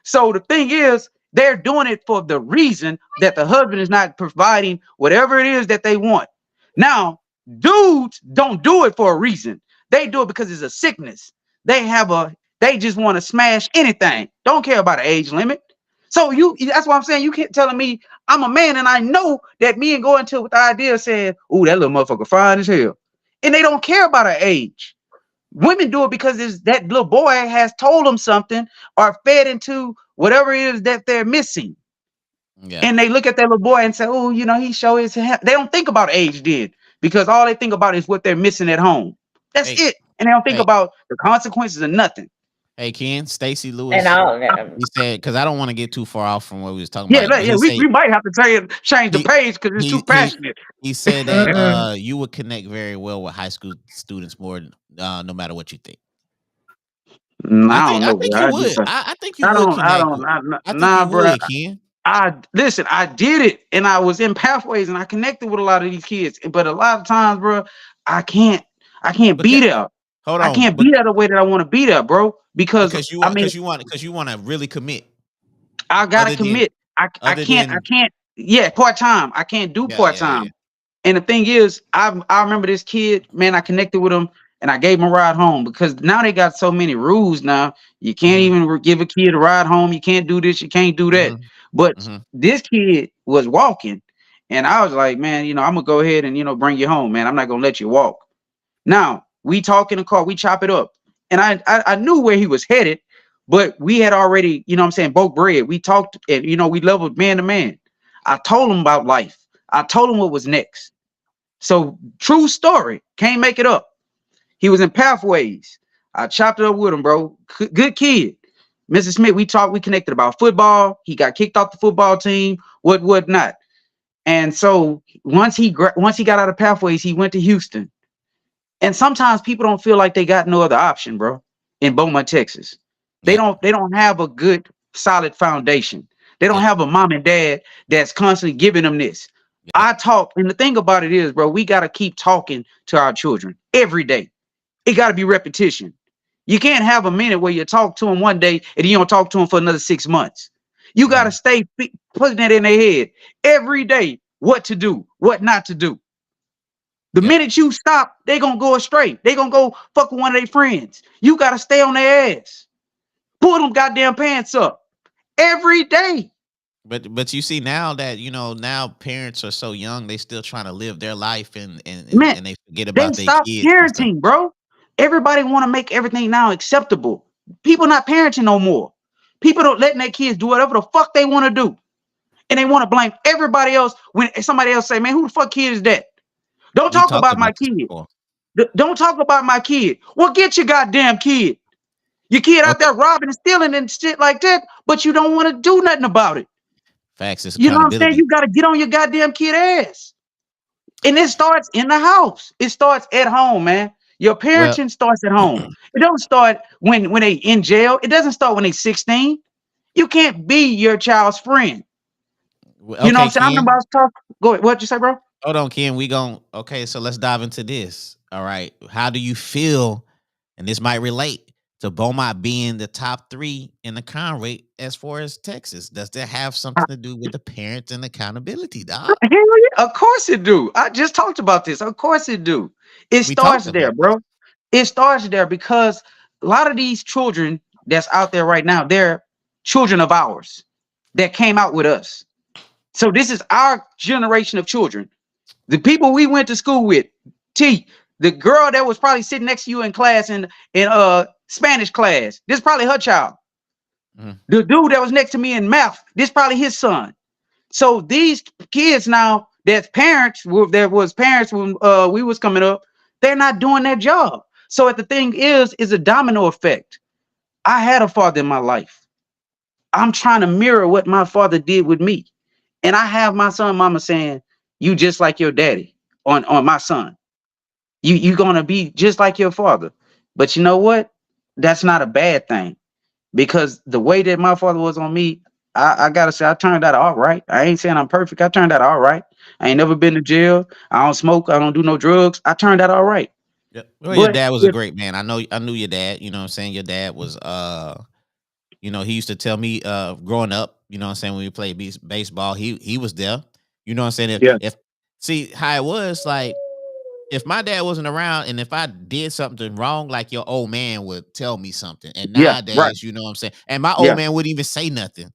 So the thing is, they're doing it for the reason that the husband is not providing whatever it is that they want. Now, dudes don't do it for a reason. They do it because it's a sickness. They just want to smash anything. Don't care about an age limit. So that's what I'm saying. You can't telling me I'm a man and I know that me and go into it with the idea of saying, "Ooh, that little motherfucker fine as hell," and they don't care about her age. Women do it because that little boy has told them something or fed into whatever it is that they're missing. Yeah. And they look at that little boy and say, "Oh, he show his." They don't think about age then, because all they think about is what they're missing at home. That's it, and they don't think about the consequences of nothing. Hey, Ken, Stacey Lewis, he said, because I don't want to get too far off from what we was talking about. We might have to change the page because it's too passionate. He said that you would connect very well with high school students more, no matter what you think. I think you would. I think you would connect. Bro. Ken. I did it, and I was in pathways, and I connected with a lot of these kids. But a lot of times, bro, I can't be there. Hold on, I can't be there the way that I want to be there, bro. Because you want to really commit. I gotta commit. I can't. Yeah, part time. I can't do part time. Yeah. And the thing is, I remember this kid, man. I connected with him, and I gave him a ride home, because now they got so many rules. Now you can't even give a kid a ride home. You can't do this. You can't do that. But this kid was walking, and I was like, man, I'm gonna go ahead and bring you home, man. I'm not gonna let you walk. Now we talk in the car. We chop it up. And I knew where he was headed, but we had already, broke bread. We talked, and, we leveled man to man. I told him about life. I told him what was next. So true story, can't make it up. He was in pathways. I chopped it up with him, bro. Good kid. Mrs. Smith, we talked, we connected about football. He got kicked off the football team, what not. And so once he got out of pathways, he went to Houston. And sometimes people don't feel like they got no other option, bro. In Beaumont, Texas, they don't have a good, solid foundation. They don't have a mom and dad that's constantly giving them this. I talk, and the thing about it is, bro, we gotta keep talking to our children every day. It gotta be repetition. You can't have a minute where you talk to them one day and you don't talk to them for another 6 months. You gotta stay putting that in their head every day. What to do, what not to do. The minute you stop, they're going to go astray. They're going to go fuck with one of their friends. You got to stay on their ass. Pull them goddamn pants up every day. But you see now that, now parents are so young, they still trying to live their life and they forget about their kids. They stop parenting, bro. Everybody want to make everything now acceptable. People not parenting no more. People don't letting their kids do whatever the fuck they want to do. And they want to blame everybody else when somebody else say, man, who the fuck kid is that? Don't talk about my kid. Don't talk about my kid. Well, get your goddamn kid. Your kid out there robbing and stealing and shit like that, but you don't want to do nothing about it. Facts. You know what I'm saying? You got to get on your goddamn kid ass. And it starts in the house. It starts at home, man. Your parenting starts at home. It don't start when they in jail. It doesn't start when they 16. You can't be your child's friend. You know what I'm saying? I remember I was talking. Go ahead. What'd you say, bro? Hold on, Ken. So let's dive into this. All right. How do you feel? And this might relate to Beaumont being the top 3 in the crime rate as far as Texas. Does that have something to do with the parents and accountability, dog? Hell yeah. Of course it do. I just talked about this. Of course it do. It starts there, bro. It starts there because a lot of these children that's out there right now, they're children of ours that came out with us. So this is our generation of children. The people we went to school with, the girl that was probably sitting next to you in class in Spanish class, this is probably her child. The dude that was next to me in math, this is probably his son. So these kids now, that was parents when we was coming up, they're not doing their job. So the thing is a domino effect. I had a father in my life. I'm trying to mirror what my father did with me. And I have my son mama saying, you just like your daddy on my son. You're gonna be just like your father. But you know what? That's not a bad thing because the way that my father was on me, I gotta say I turned out all right. I ain't saying I'm perfect. I turned out all right. I ain't never been to jail. I don't smoke. I don't do no drugs. I turned out all right. Yeah. Well, your But dad was a if great man. I knew your dad, you know what I'm saying? Your dad was he used to tell me growing up, you know what I'm saying, when we played baseball, he was there. You know what I'm saying? yeah, If see how it was like if my dad wasn't around and if I did something wrong, like your old man would tell me something. And yeah, right, nowadays, you know what I'm saying? And my old yeah, man wouldn't even say nothing.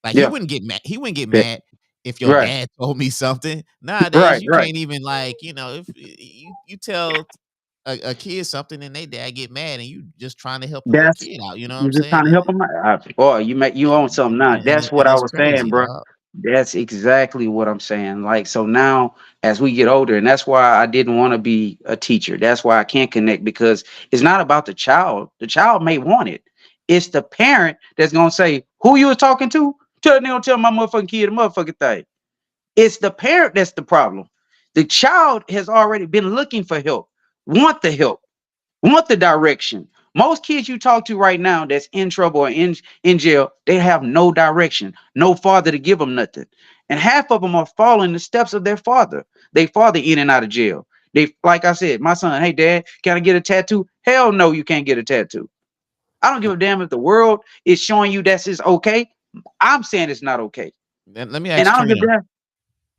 Like he yeah, wouldn't get mad. He wouldn't get yeah, mad if your right, dad told me something. Nowadays, right, you right. can't even like, if you tell a kid something and they dad get mad and you just trying to help your That's kid out. You know what I'm you just trying saying? to help them out. Boy, you own something now. That's what And I it's was saying, crazy, bro. dog. That's exactly what I'm saying. Like, so now as we get older, and that's why I didn't want to be a teacher. That's why I can't connect because it's not about the child. The child may want it. It's the parent that's gonna say, who you was talking to? Tell they don't tell my motherfucking kid a motherfucking thing. It's the parent that's the problem. The child has already been looking for help, want the direction. Most kids you talk to right now that's in trouble or in jail, they have no direction, no father to give them nothing. And half of them are following the steps of their father. They father in and out of jail. They like I said, my son, hey dad, can I get a tattoo? Hell no, you can't get a tattoo. I don't give a damn if the world is showing you that's is okay. I'm saying it's not okay. Let me And ask I don't give a Trina. damn.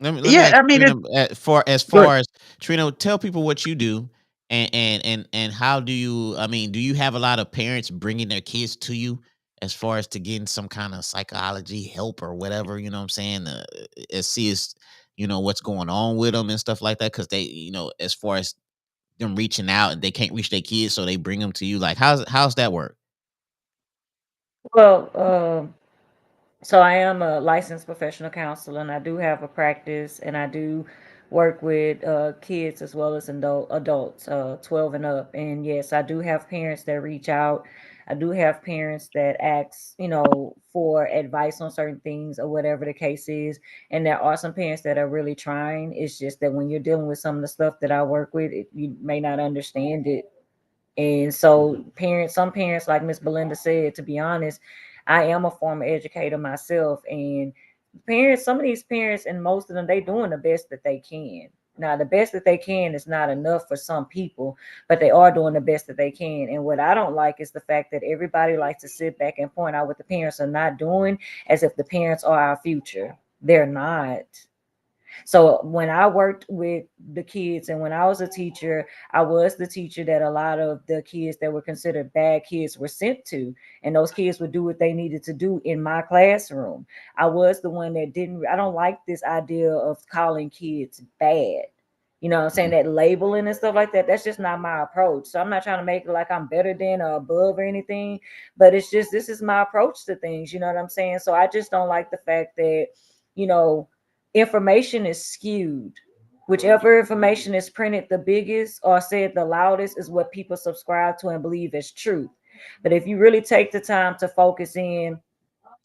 Let me Yeah, ask I mean Trina it's as good. far as Trina, tell people what you do and how do you do you have a lot of parents bringing their kids to you as far as to getting some kind of psychology help or whatever, you know what I'm saying? See as what's going on with them and stuff like that cuz they, as far as them reaching out and they can't reach their kids so they bring them to you like how's that work? Well, so I am a licensed professional counselor, and I do have a practice, and I do work with kids as well as adults, 12 and up. And yes, I do have parents that reach out. I do have parents that ask, for advice on certain things or whatever the case is. And there are some parents that are really trying. It's just that when you're dealing with some of the stuff that I work with, you may not understand it. And so some parents, like Miss Belinda said, to be honest, I am a former educator myself. And some of these parents and most of them, they doing the best that they can. Now, the best that they can is not enough for some people, but they are doing the best that they can. And what I don't like is the fact that everybody likes to sit back and point out what the parents are not doing as if the parents are our future. They're not. So when I worked with the kids and when I was a teacher, I was the teacher that a lot of the kids that were considered bad kids were sent to. And those kids would do what they needed to do in my classroom. I was the one that I don't like this idea of calling kids bad. You know what I'm saying? That labeling and stuff like that. That's just not my approach. So I'm not trying to make it like I'm better than or above or anything, but it's just this is my approach to things. You know what I'm saying? So I just don't like the fact that, you know, information is skewed. Whichever information is printed the biggest or said the loudest is what people subscribe to and believe is truth. But if you really take the time to focus in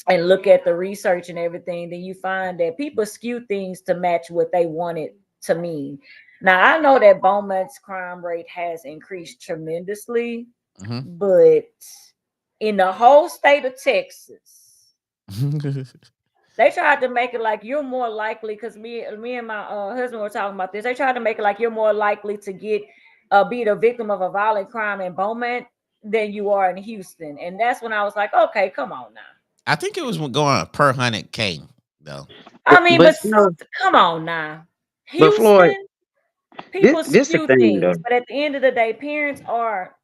and look at the research and everything, then you find that people skew things to match what they want it to mean. Now, I know that Beaumont's crime rate has increased tremendously, Mhm. but in the whole state of Texas, they tried to make it like you're more likely because me and my husband were talking about this. They tried to make it like you're more likely to be the victim of a violent crime in Beaumont than you are in Houston. And that's when I was like, okay, come on now. I think it was going per 100K though. I mean, But but you know, come on now. but Floyd, Houston, this people this the skew thing things, though. but at the end of the day,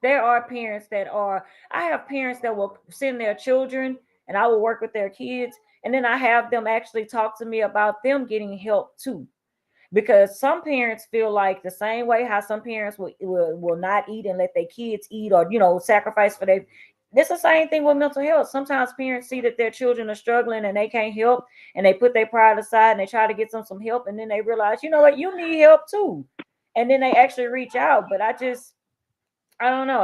there are parents that are, I have parents that will send their children and I will work with their kids. And then I have them actually talk to me about them getting help too. Because some parents feel like the same way how some parents will not eat and let their kids eat or, sacrifice for their. It's the same thing with mental health. Sometimes parents see that their children are struggling and they can't help and they put their pride aside and they try to get them some help and then they realize, you know what, you need help too. And then they actually reach out. But I don't know.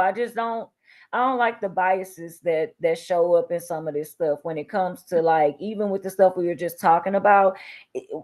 I don't like the biases that show up in some of this stuff when it comes to, like, even with the stuff we were just talking about.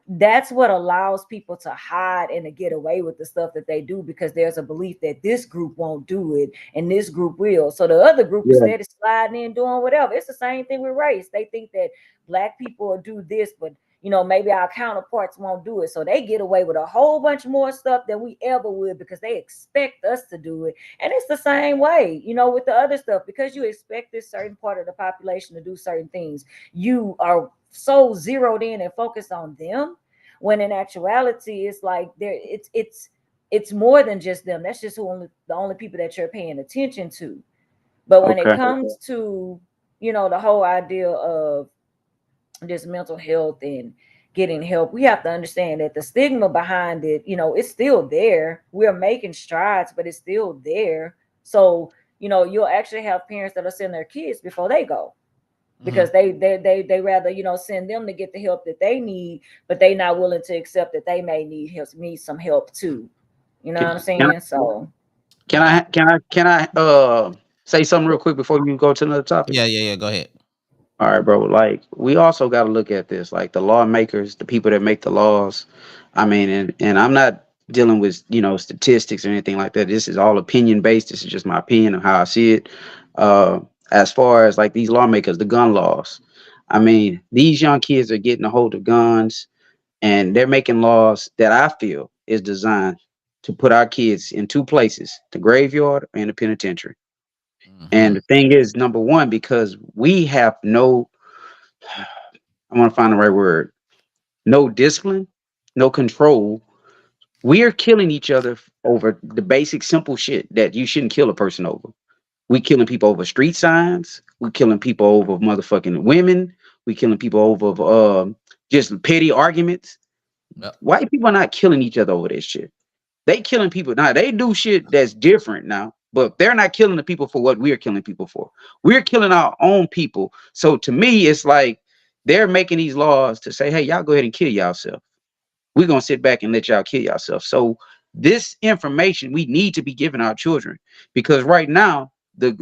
That's what allows people to hide and to get away with the stuff that they do, because there's a belief that this group won't do it and this group will. So the other group is Yeah. steady sliding in doing whatever. It's the same thing with race. They think that black people will do this, but maybe our counterparts won't do it. So they get away with a whole bunch more stuff than we ever would because they expect us to do it. And it's the same way, with the other stuff, because you expect this certain part of the population to do certain things. You are so zeroed in and focused on them, when in actuality, it's like it's more than just them. That's just the only people that you're paying attention to. But when it Okay. comes to, the whole idea of this mental health and getting help, we have to understand that the stigma behind it, it's still there. We're making strides, but it's still there. So, you'll actually have parents that'll send their kids before they go, because they rather, send them to get the help that they need, but they not willing to accept that they may need some help too. You know Can, what I'm can I saying? So say something real quick before you go to another topic? Yeah. Go ahead. All right, bro. Like, we also got to look at this, like the lawmakers, the people that make the laws. I mean, and I'm not dealing with statistics or anything like that. This is all opinion based. This is just my opinion of how I see it. Uh, as far as like these lawmakers, the gun laws. I mean, these young kids are getting a hold of guns, and they're making laws that I feel is designed to put our kids in two places: the graveyard and the penitentiary. And the thing is, number one, because we have no, I want to find the right word, no discipline, no control. We are killing each other over the basic, simple shit that you shouldn't kill a person over. We killing people over street signs. We killing people over motherfucking women. We killing people over just petty arguments. Yep. White people are not killing each other over this shit. They killing people now. They do shit that's different now, but they're not killing the people for what we're killing people for. We're killing our own people. So to me, it's like they're making these laws to say, "Hey, y'all go ahead and kill yourself. We're gonna sit back and let y'all kill yourself." So this information we need to be giving our children, because right now the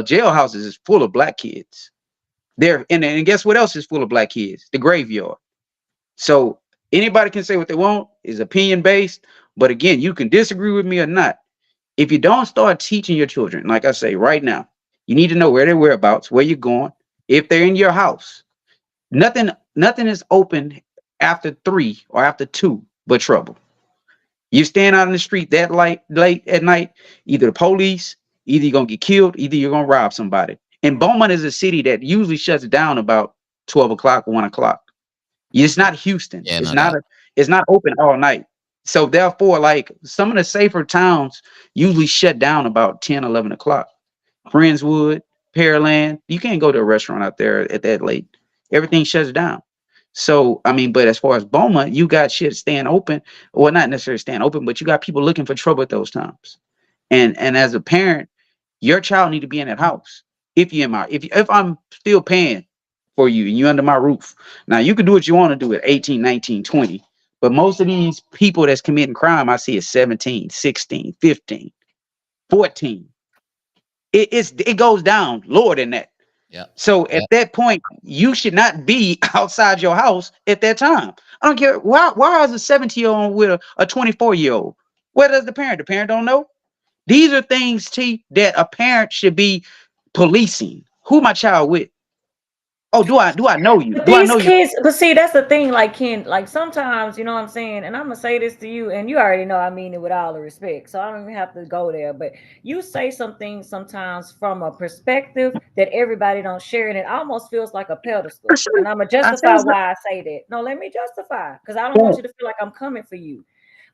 jailhouses is full of black kids. There and guess what else is full of black kids? The graveyard. So anybody can say what they want, is opinion based. But again, you can disagree with me or not. If you don't start teaching your children, like I say right now, you need to know where their whereabouts, where you're going, if they're in your house. Nothing is open after 3 or after 2 but trouble. You stand out in the street that late at night, either the police, either you're gonna get killed, either you're gonna rob somebody. And Beaumont is a city that usually shuts down about 12 o'clock, 1 o'clock. It's not Houston. Yeah, It's no not doubt. it's not open all night. So therefore, like some of the safer towns usually shut down about 10, 11 o'clock. Friendswood, Pearland, you can't go to a restaurant out there at that late. Everything shuts down. So I mean, but as far as Beaumont, you got shit staying open. Well, not necessarily staying open, but you got people looking for trouble at those times. And as a parent, your child need to be in that house. If I'm still paying for you and you under my roof. Now you can do what you want to do at 18, 19, 20. But most of these people that's committing crime I see is 17, 16, 15, 14. It goes down lower than that. Yep. So at Yep. that point, you should not be outside your house at that time. I don't care why is a 17-year-old with a 24-year-old? Where does the parent? The parent don't know. These are things, T, that a parent should be policing. Who my child with? Oh, do I know you? But Do I these know you? kids, but see, that's the thing. Like, Ken, like sometimes, you know what I'm saying, and I'm gonna say this to you, and you already know I mean it with all the respect, so I don't even have to go there. But you say some things sometimes from a perspective that everybody don't share, and it almost feels like a For pedestal. sure. And I'm gonna I said justify it's not. why I say that. No, let me justify, because I don't want you to feel like I'm coming for you.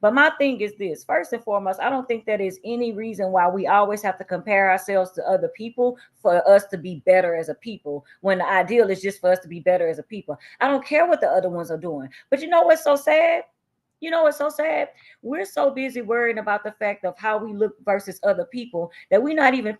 But my thing is this: first and foremost, I don't think that is any reason why we always have to compare ourselves to other people for us to be better as a people, when the ideal is just for us to be better as a people. I don't care what the other ones are doing. But you know what's so sad? You know what's so sad? We're so busy worrying about the fact of how we look versus other people that we're not even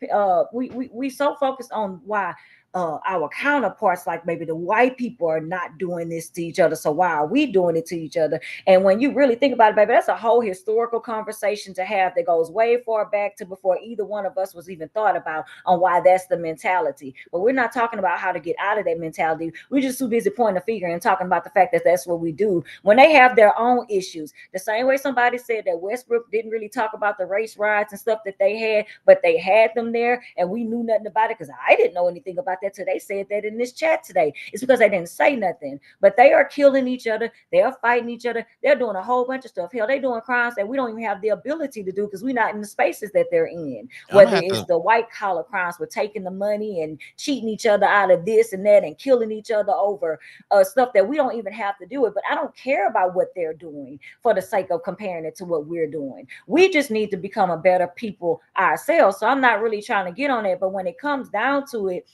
we so focused on why our counterparts, like maybe the white people are not doing this to each other, so why are we doing it to each other? And when you really think about it, baby, that's a whole historical conversation to have that goes way far back to before either one of us was even thought about on why that's the mentality. But we're not talking about how to get out of that mentality. We're just too busy pointing a finger and talking about the fact that that's what we do when they have their own issues. The same way somebody said that Westbrook didn't really talk about the race riots and stuff that they had, but they had them there and we knew nothing about it because I didn't know anything about that till they said that in this chat today. It's because they didn't say nothing. But they are killing each other. They are fighting each other. They're doing a whole bunch of stuff. Hell, they're doing crimes that we don't even have the ability to do because we're not in the spaces that they're in. I'm gonna Whether have it's to. the white collar crimes with taking the money and cheating each other out of this and that and killing each other over stuff that we don't even have to do it. But I don't care about what they're doing for the sake of comparing it to what we're doing. We just need to become a better people ourselves. So I'm not really trying to get on it. But when it comes down to it,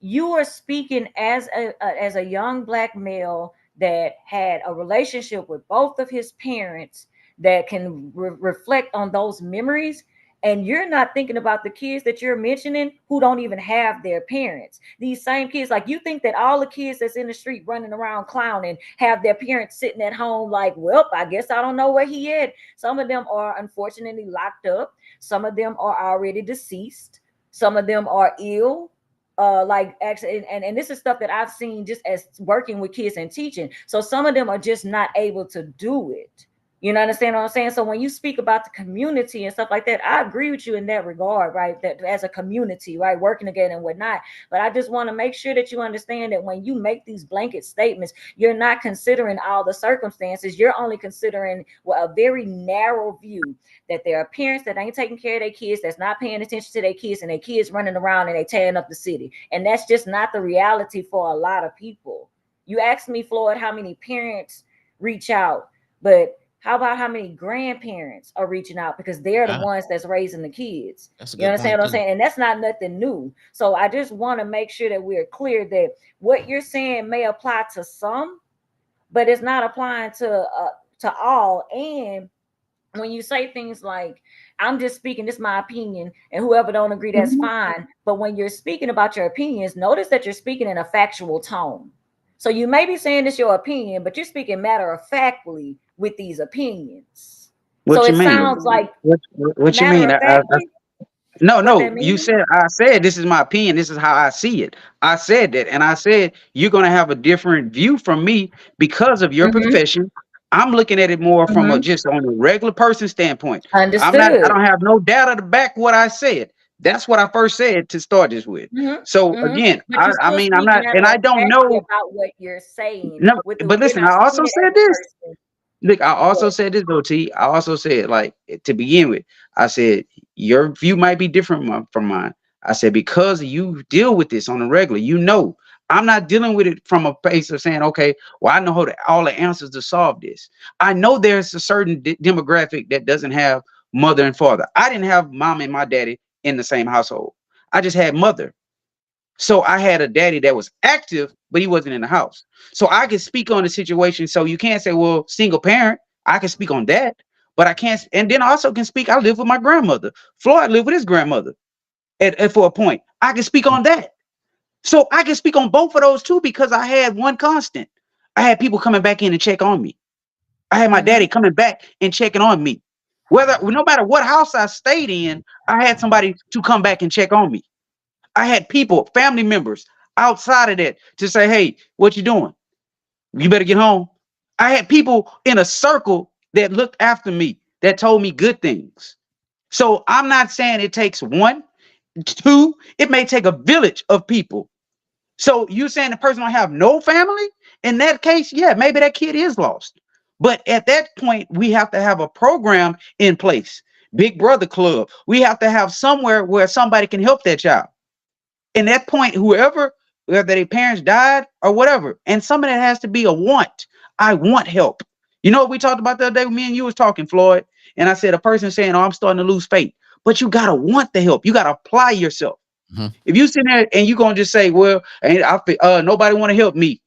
you are speaking as a young black male that had a relationship with both of his parents that can reflect on those memories, and you're not thinking about the kids that you're mentioning who don't even have their parents. These same kids, like you think that all the kids that's in the street running around clowning have their parents sitting at home like, well, I guess I don't know where he is. Some of them are unfortunately locked up. Some of them are already deceased. Some of them are ill. Like actually, and this is stuff that I've seen just as working with kids and teaching. So some of them are just not able to do it. You know, understand what I'm saying? So when you speak about the community and stuff like that, I agree with you in that regard, right? That as a community, right, working together and whatnot. But I just want to make sure that you understand that when you make these blanket statements, you're not considering all the circumstances. You're only considering, well, a very narrow view, that there are parents that ain't taking care of their kids, that's not paying attention to their kids, and their kids running around and they tearing up the city. And that's just not the reality for a lot of people. You asked me, Floyd, how many parents reach out, but how about how many grandparents are reaching out because they're the Yeah, ones that's raising the kids? that's a You good understand point what I'm too. saying? And that's not nothing new. So I just want to make sure that we're clear that what you're saying may apply to some, but it's not applying to all. And when you say things like, I'm just speaking, this is my opinion, and whoever don't agree, that's fine. But when you're speaking about your opinions, notice that you're speaking in a factual tone. So you may be saying it's your opinion, but you're speaking matter of factly with these opinions. So What you it mean? sounds like What you matter mean? of factly, No, what that no. You means. said I said this is my opinion. This is how I see it. I said that, and I said you're gonna have a different view from me because of your Mm-hmm, profession. I'm looking at it more from a mm-hmm. just on a regular person standpoint. I'm not. I Understood. don't have no data to back what I said. That's what I first said to start this with. Mm-hmm, So mm-hmm. again, But you I still mean, I'm speak not, matter and I of don't factly know. about what you're saying. No, With the but you're listen, not I also saying it said as a this. person. Look, I also What? said this though, T. I also said, like, to begin with, I said your view might be different from mine. I said because you deal with this on a regular, you know, I'm not dealing with it from a place of saying, okay, well, I know all the answers to solve this. I know there's a certain demographic that doesn't have mother and father. I didn't have mom and my daddy in the same household. I just had mother. So I had a daddy that was active, but he wasn't in the house. So I can speak on the situation. So you can't say, well, single parent. I can speak on that, but I can't. And then I also can speak. I live with my grandmother. Floyd lived with his grandmother at for a point. I can speak on that. So I can speak on both of those too because I had one constant. I had people coming back in and check on me. I had my Mm-hmm. daddy coming back and checking on me. No matter what house I stayed in, I had somebody to come back and check on me. I had people, family members outside of that to say, hey, what you doing? You better get home. I had people in a circle that looked after me, that told me good things. So I'm not saying it takes one, two, it may take a village of people. So you saying the person don't have no family? In that case, yeah, maybe that kid is lost. But at that point, we have to have a program in place. Big Brother Club. We have to have somewhere where somebody can help that child. In that point, whoever, whether their parents died or whatever, and some of that has to be a want. I want help. You know what we talked about the other day? Me and you was talking, Floyd, and I said a person saying, "Oh, I'm starting to lose faith," but you gotta want the help. You gotta apply yourself. Hmm. If you sit there and you gonna just say, "Well, ain't nobody want to help me,"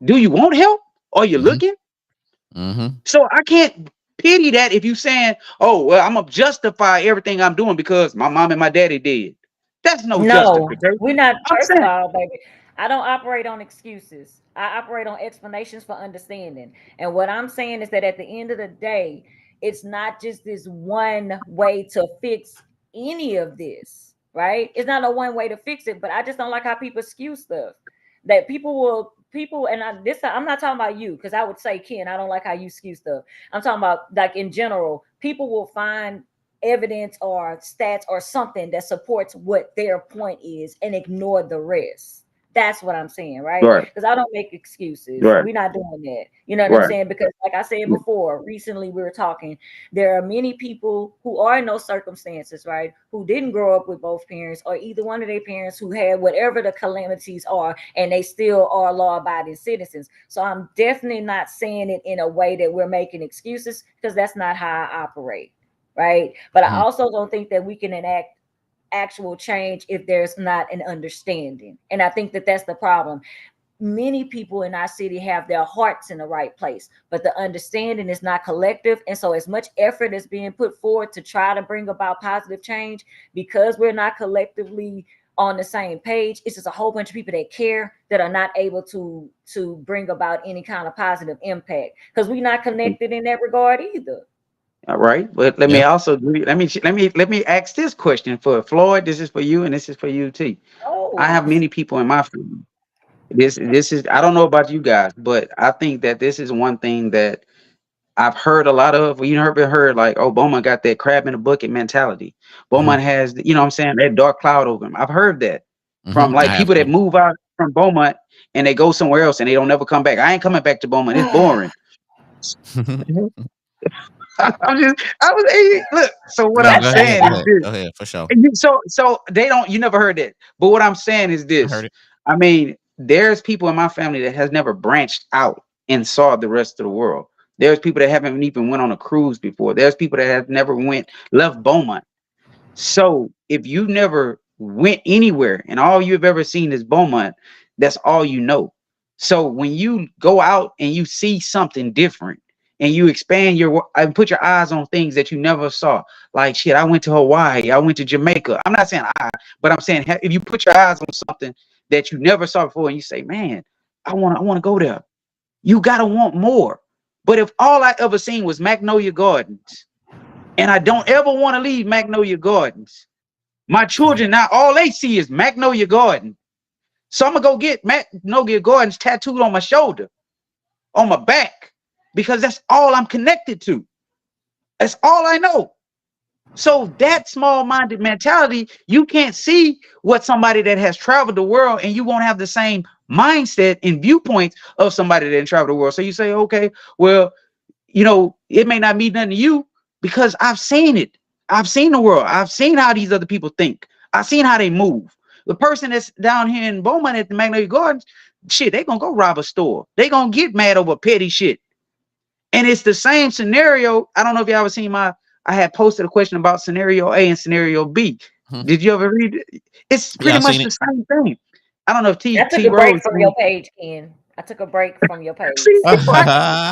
do you want help? Are you Hmm. looking? Hmm. So I can't pity that if you saying, "Oh, well, I'm gonna justify everything I'm doing because my mom and my daddy did." That's no No, justification. we're not. I'm First of saying, all, baby, I don't operate on excuses. I operate on explanations for understanding. And what I'm saying is that at the end of the day, it's not just this one way to fix any of this, right? It's not a one way to fix it, but I just don't like how people skew stuff. That people and I'm not talking about you because I would say Ken, I don't like how you skew stuff. I'm talking about like in general, people will find evidence or stats or something that supports what their point is and ignore the rest. That's what I'm saying, right? right, Because I don't make excuses. right, We're not doing that. You know what I'm right. saying? Because, like I said before, recently we were talking, there are many people who are in those circumstances, right? Who didn't grow up with both parents or either one of their parents who had whatever the calamities are, and they still are law abiding citizens. So I'm definitely not saying it in a way that we're making excuses because that's not how I operate, right? But I Mhm. also don't think that we can enact actual change if there's not an understanding. And I think that that's the problem. Many people in our city have their hearts in the right place, but the understanding is not collective. And so, as much effort is being put forward to try to bring about positive change, because we're not collectively on the same page, it's just a whole bunch of people that care that are not able to bring about any kind of positive impact because we're not connected in that regard either. All right, but let me Yeah. also let me ask this question for Floyd. This is for you, and this is for you, T. I Oh, have many people in my family. This is I don't know about you guys, but I think that this is one thing that I've heard a lot of. You never heard like, oh, Beaumont got that crab in a bucket mentality. Mhm. Beaumont has, what I'm saying, that dark cloud over him. I've heard that from Mhm. I like have people that to. move out from Beaumont and they go somewhere else and they don't never come back. I ain't coming back to Beaumont. It's boring. I was look. So what No, I'm go ahead. saying Go is ahead. this. Go ahead for sure. So they don't. You never heard that. But what I'm saying is I heard this. it. I mean, there's people in my family that has never branched out and saw the rest of the world. There's people that haven't even went on a cruise before. There's people that have never went left Beaumont. So if you never went anywhere and all you've ever seen is Beaumont, that's all you know. So when you go out and you see something different and you expand your and put your eyes on things that you never saw, like shit, I went to Hawaii, I went to Jamaica. I'm not saying but I'm saying if you put your eyes on something that you never saw before and you say, man, I want to go there. You gotta want more. But if all I ever seen was Magnolia Gardens, and I don't ever want to leave Magnolia Gardens. My children now all they see is Magnolia Garden. So I'm gonna go get Magnolia Gardens tattooed on my shoulder, on my back, because that's all I'm connected to. That's all I know. So that small-minded mentality, you can't see what somebody that has traveled the world, and you won't have the same mindset and viewpoints of somebody that didn't travel the world. So you say, okay, well, it may not mean nothing to you because I've seen it. I've seen the world. I've seen how these other people think. I've seen how they move. The person that's down here in Beaumont at the Magnolia Gardens, shit, they gonna go rob a store. They gonna get mad over petty shit. And it's the same scenario. I don't know if you ever seen I had posted a question about scenario A and scenario B. Mhm. Did you ever read it? It's Yeah, pretty I much seen the it. same thing. I don't know if I took T a break Rose. from your page, Ken. I took a break from your page. See,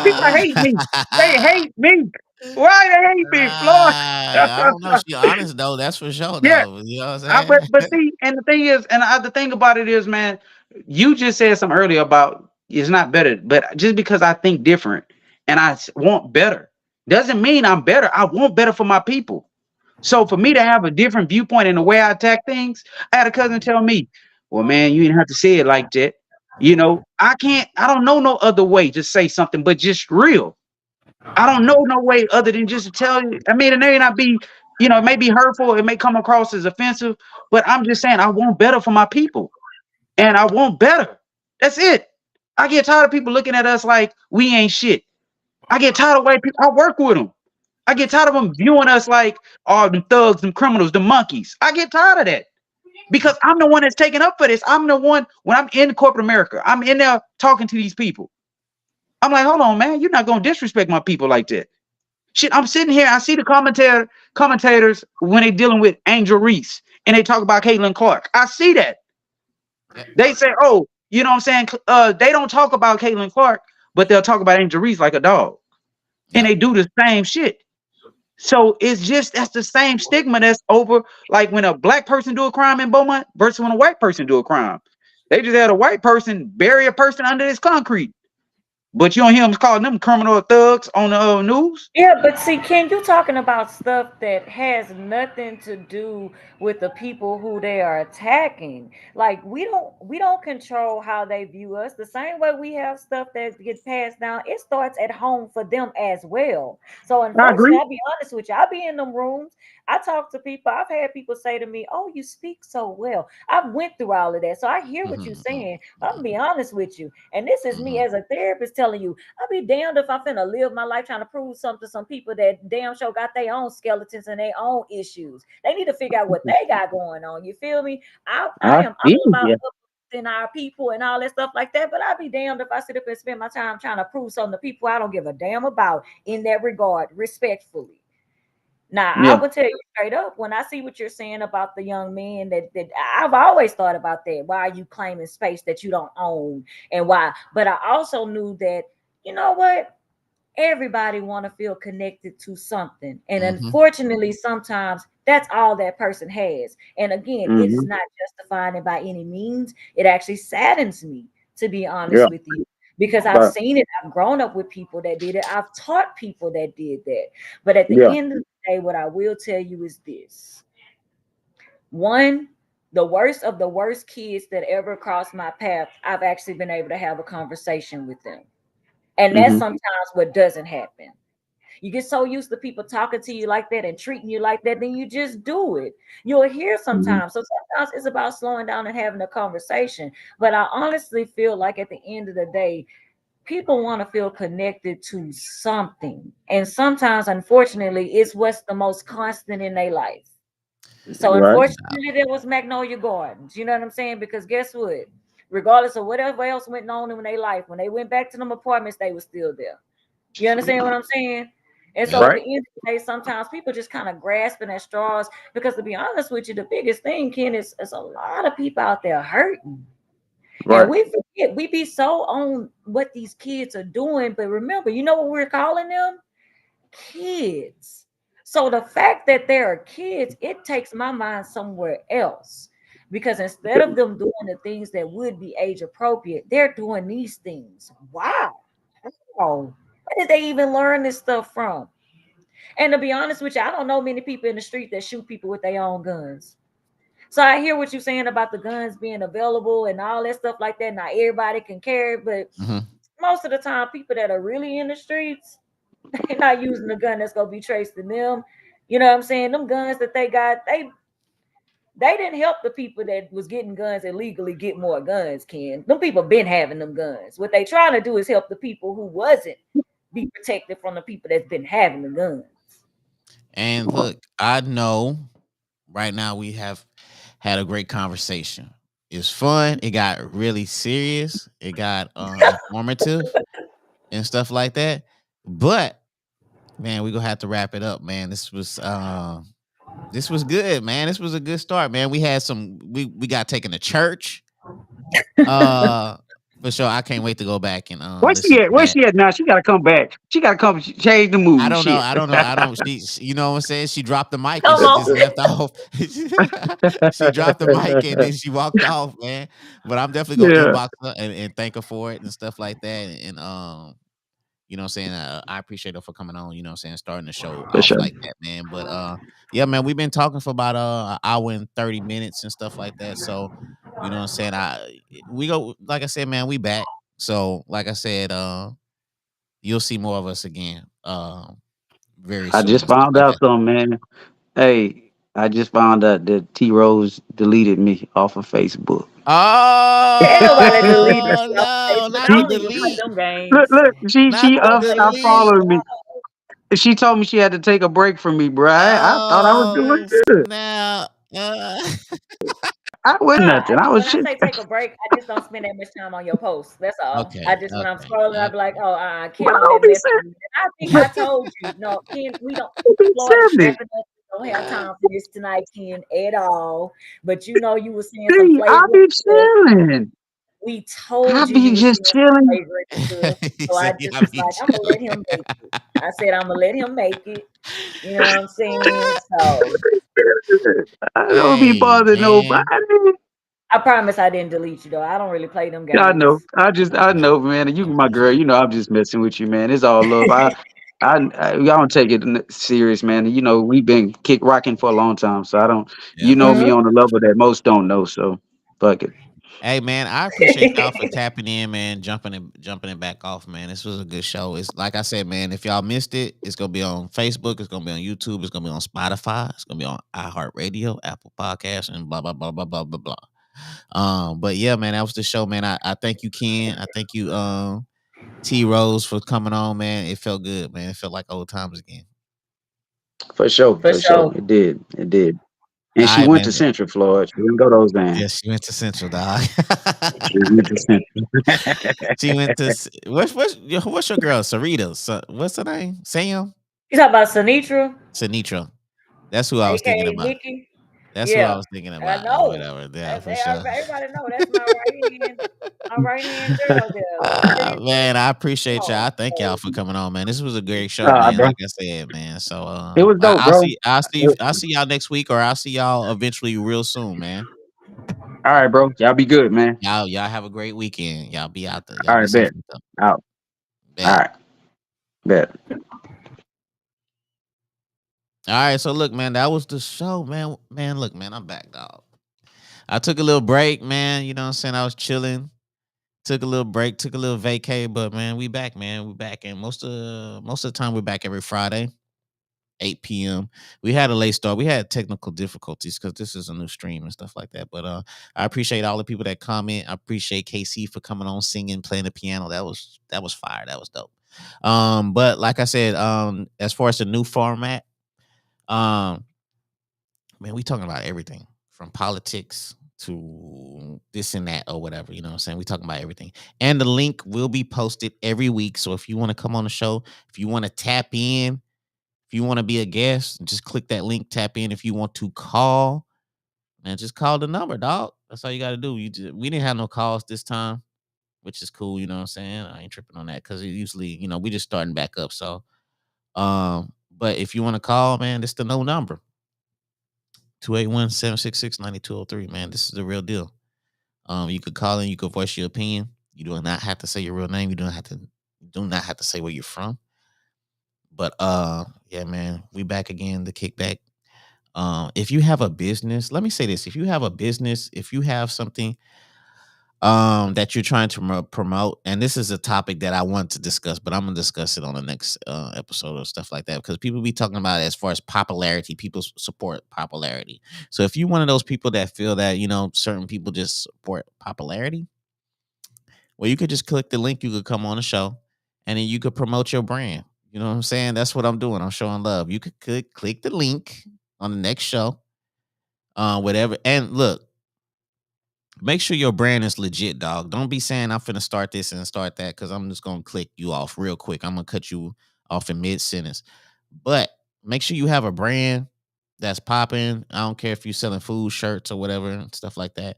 people hate me. They hate me. Why they hate me, I don't know. Floyd? She honest though. That's for sure Yeah, though. You know what I, I'm but saying? but see, and the thing is, the thing about it is, man, you just said something earlier about it's not better, but just because I think different and want better doesn't mean I'm better. I want better for my people. So for me to have a different viewpoint in the way I attack things, I had a cousin tell me, "Well, man, you didn't have to say it like that." I can't. I don't know no other way to say something but just real. I don't know no way other than just to tell you. I mean, it may not be, it may be hurtful, it may come across as offensive, but I'm just saying I want better for my people. And I want better. That's it. I get tired of people looking at us like we ain't shit. I get tired of white people. I work with them. I get tired of them viewing us like, oh, them thugs, them criminals, them monkeys. I get tired of that because I'm the one that's taking up for this. I'm the one, when I'm in corporate America, I'm in there talking to these people. I'm like, hold on, man, you're not going to disrespect my people like that. Shit, I'm sitting here. I see the commentators when they dealing with Angel Reese and they talk about Caitlin Clark. I see that. Yeah. They say, oh, you know what I'm saying? They don't talk about Caitlin Clark, but they'll talk about Angel Reese like a dog. And Yep. they do the same shit. So it's just that's the same stigma that's over like when a black person do a crime in Beaumont versus when a white person do a crime. They just had a white person bury a person under this concrete. But you don't hear them calling them criminal thugs on the news. Yeah, but see, Ken, you talking about stuff that has nothing to do with the people who they are attacking. Like we don't control how they view us. The same way we have stuff that gets passed down, it starts at home for them as well. So I unfortunately, agree. I'll be honest with you, I'll be in them rooms. I talk to people. I've had people say to me, "Oh, you speak so well." I've went through all of that, so I hear what you're Mhm, saying. But I'm gonna be honest with you, and this is me mhm, as a therapist telling you, I'll be damned if I'm finna live my life trying to prove something to some people that damn sure got their own skeletons and their own issues. They need to figure out what they got going on. You feel me? I I am all feel about you. uplifting our people and all that stuff like that. But I'd be damned if I sit up and spend my time trying to prove something to people I don't give a damn about in that regard, respectfully. Now, I Yeah. would tell you straight up when I see what you're saying about the young man that I've always thought about that. Why are you claiming space that you don't own and why? But I also knew that, you know what? Everybody want to feel connected to something. And mhm, unfortunately, sometimes that's all that person has. And again, it is Hmm. not justifying it by any means. It actually saddens me, to be honest Yeah. with you, because I've Right. seen it. I've grown up with people that did it. I've taught people that did that. But at the Yeah. end of the day, what I will tell you is this: one, the worst of the worst kids that ever crossed my path, I've actually been able to have a conversation with them. And that's Hmm. sometimes what doesn't happen. You get so used to people talking to you like that and treating you like that, then you just do it. You'll hear Hmm. sometimes. So sometimes it's about slowing down and having a conversation. But I honestly feel like at the end of the day, people want to feel connected to something. And sometimes, unfortunately, it's what's the most constant in their life. So Right. unfortunately, there was Magnolia Gardens. You know what I'm saying? Because guess what? Regardless of whatever else went on in their life, when they went back to them apartments, they were still there. You understand what I'm saying? And so yep, at the Right. end of the day, sometimes people just kind of grasping at straws because to be honest with you, the biggest thing, Ken, is a lot of people out there hurting. And Right. we forget, we be so on what these kids are doing, but remember, you know what we're calling them? Kids. So the fact that there are kids, it takes my mind somewhere else. Because instead of them doing the things that would be age appropriate, they're doing these things. Wow. Oh, where did they even learn this stuff from? And to be honest with you, I don't know many people in the street that shoot people with their own guns. So I hear what you're saying about the guns being available and all that stuff like that. Not everybody can carry it, but mhm. most of the time, people that are really in the streets, they're not using the gun that's gonna be traced to them. You know what I'm saying? Them guns that they got, they didn't help the people that was getting guns illegally get more guns, Ken. Them people been having them guns. What they trying to do is help the people who wasn't be protected from the people that's been having the guns. And look, I know right now we have had a great conversation. It's fun. It got really serious. It got informative and stuff like that. But man, we gonna have to wrap it up, man. This was good, man. This was a good start, man. We had some we got taken to church. Uh for sure. I can't wait to go back and Where's she listen at? to Where's that. she at now? She got to come back. She got to come change the I mood. don't know. Shit. I don't know. I don't. You know what I'm saying? She dropped the mic and Come she on. just left off. She dropped the mic and then she walked off, man. But I'm definitely gonna Yeah. inbox her and thank her for it and stuff like that. And you know what I'm saying? I appreciate her for coming on, you know what I'm saying, starting the show For off sure. like that, man. But yeah, man, we've been talking for about an hour and 30 minutes and stuff like that. So, you know what I'm saying? We go like I said, man, we back. So, like I said, you'll see more of us again very I soon just and stuff found like out that. something, man. Hey, I just found out that T Rose deleted me off of Facebook. Ain't nobody deleting Oh me off no, Facebook. not I the She don't even play delete. them look, games. look. Not She the delete. unfollowed me. She told me she had to take a break from me, bro. I thought I was doing Oh good. snap. I was nothing. I was When I shit. say take a break, I just don't spend that much time on your posts. That's all. I Okay, just when I'm okay, scrolling, I'll be like, okay. oh, Bro, Ken on don't that be message. saying, And I think bro, I told you, no, Ken, we don't. don't be Florida's saying it. wrapping up. We don't have time for this tonight, Ken, at all. But you know, you were seeing some See, I flagrant be stuff. chilling. We I told you be you were just seeing some chilling. flagrant stuff. He So I said, just "Yeah, was me like, I'm gonna let him make it. I said, I'm gonna let him make it. You know what I'm saying? So I don't be Hey, bothering nobody. man. I promise I didn't delete you though. I don't really play them Yeah, I know. games. I know, man. You my girl. You know, I'm just messing with you, man. It's all love. I don't take it serious, man. You know, we've been kick rocking for a long time, so I don't. You Yep. know me Mhm. on a level that most don't know. So fuck it. Hey man, I appreciate y'all for tapping in, man, jumping it back off, man. This was a good show. It's like I said, man, if y'all missed it, it's gonna be on Facebook, it's gonna be on YouTube, it's gonna be on Spotify, it's gonna be on iHeartRadio, Apple Podcasts, and blah blah blah blah blah blah blah. But yeah, man, that was the show, man. I thank you, Ken. I thank you, T Rose, for coming on, man. It felt good, man. It felt like old times again. For sure, For for sure. sure. It did. It did. And All she right, went to man. Central Florida. She didn't go to Ozan. Yes, she went to Central, dog. She went to Central. She went to what's your girl? Sarita. What's her name? Sam? You talk about Sinitra, Sinitra. That's who I was thinking aka about. Nikki. That's who I Yeah, was thinking I about, or know. whatever. Yeah, That's for sure. everybody know. That's my right hand girl there. Sinitra. Man, I appreciate y'all. Oh, I thank y'all so for coming on, man. This was a great show, Nah, man. bro. Like I said, man. So It was dope, bro. I'll see y'all next week, or I'll see y'all eventually real soon, man. All right, bro. Y'all be good, man. Y'all have a great weekend. Y'all be out there. Y'all All be right, safe bet. and stuff. Out. All Bet. right, bet. All right, so look, man, that was the show, man. Man, look, man, I'm back, dog. I took a little break, man. You know what I'm saying? I was chilling. Took a little break, took a little vacay, but man, we back, man. We back. And most of the time we're back every Friday, 8 p.m. We had a late start. We had technical difficulties because this is a new stream and stuff like that. But I appreciate all the people that comment. I appreciate KC for coming on, singing, playing the piano. That was fire. That was dope. But like I said, as far as the new format, um, man, we talking about everything from politics to this and that or whatever. You know what I'm saying? We talking about everything. And the link will be posted every week. So if you want to come on the show, if you want to tap in, if you want to be a guest, just click that link, tap in. If you want to call, man, just call the number, dog. That's all you got to do. We didn't have no calls this time, which is cool. You know what I'm saying? I ain't tripping on that because usually, we just starting back up. So, but if you want to call, man, this the no number. 281-766-9203, man. This is the real deal. You could call in, you could voice your opinion. You do not have to say your real name. You do not have to say where you're from. But yeah, man, we back again, the kickback. If you have a business, let me say this. If you have a business, if you have something that you're trying to promote, and this is a topic that I want to discuss, but I'm gonna discuss it on the next episode or stuff like that, because people be talking about it as far as popularity. People support popularity. So if you're one of those people that feel that certain people just support popularity, well, you could just click the link. You could come on the show, and then you could promote your brand. You know what I'm saying? That's what I'm doing. I'm showing love. You could click the link on the next show, whatever. And look, make sure your brand is legit, dog. Don't be saying I'm finna start this and start that, because I'm just gonna click you off real quick. I'm gonna cut you off in mid sentence. But make sure you have a brand that's popping. I don't care if you're selling food, shirts, or whatever, and stuff like that.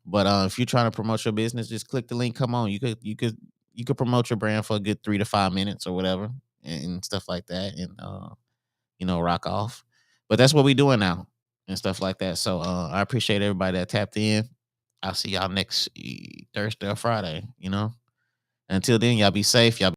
But if you're trying to promote your business, just click the link. Come on, you could promote your brand for a good 3 to 5 minutes or whatever, and stuff like that, and rock off. But that's what we doing now and stuff like that. So I appreciate everybody that tapped in. I'll see y'all next Thursday or Friday. Until then, y'all be safe. Y'all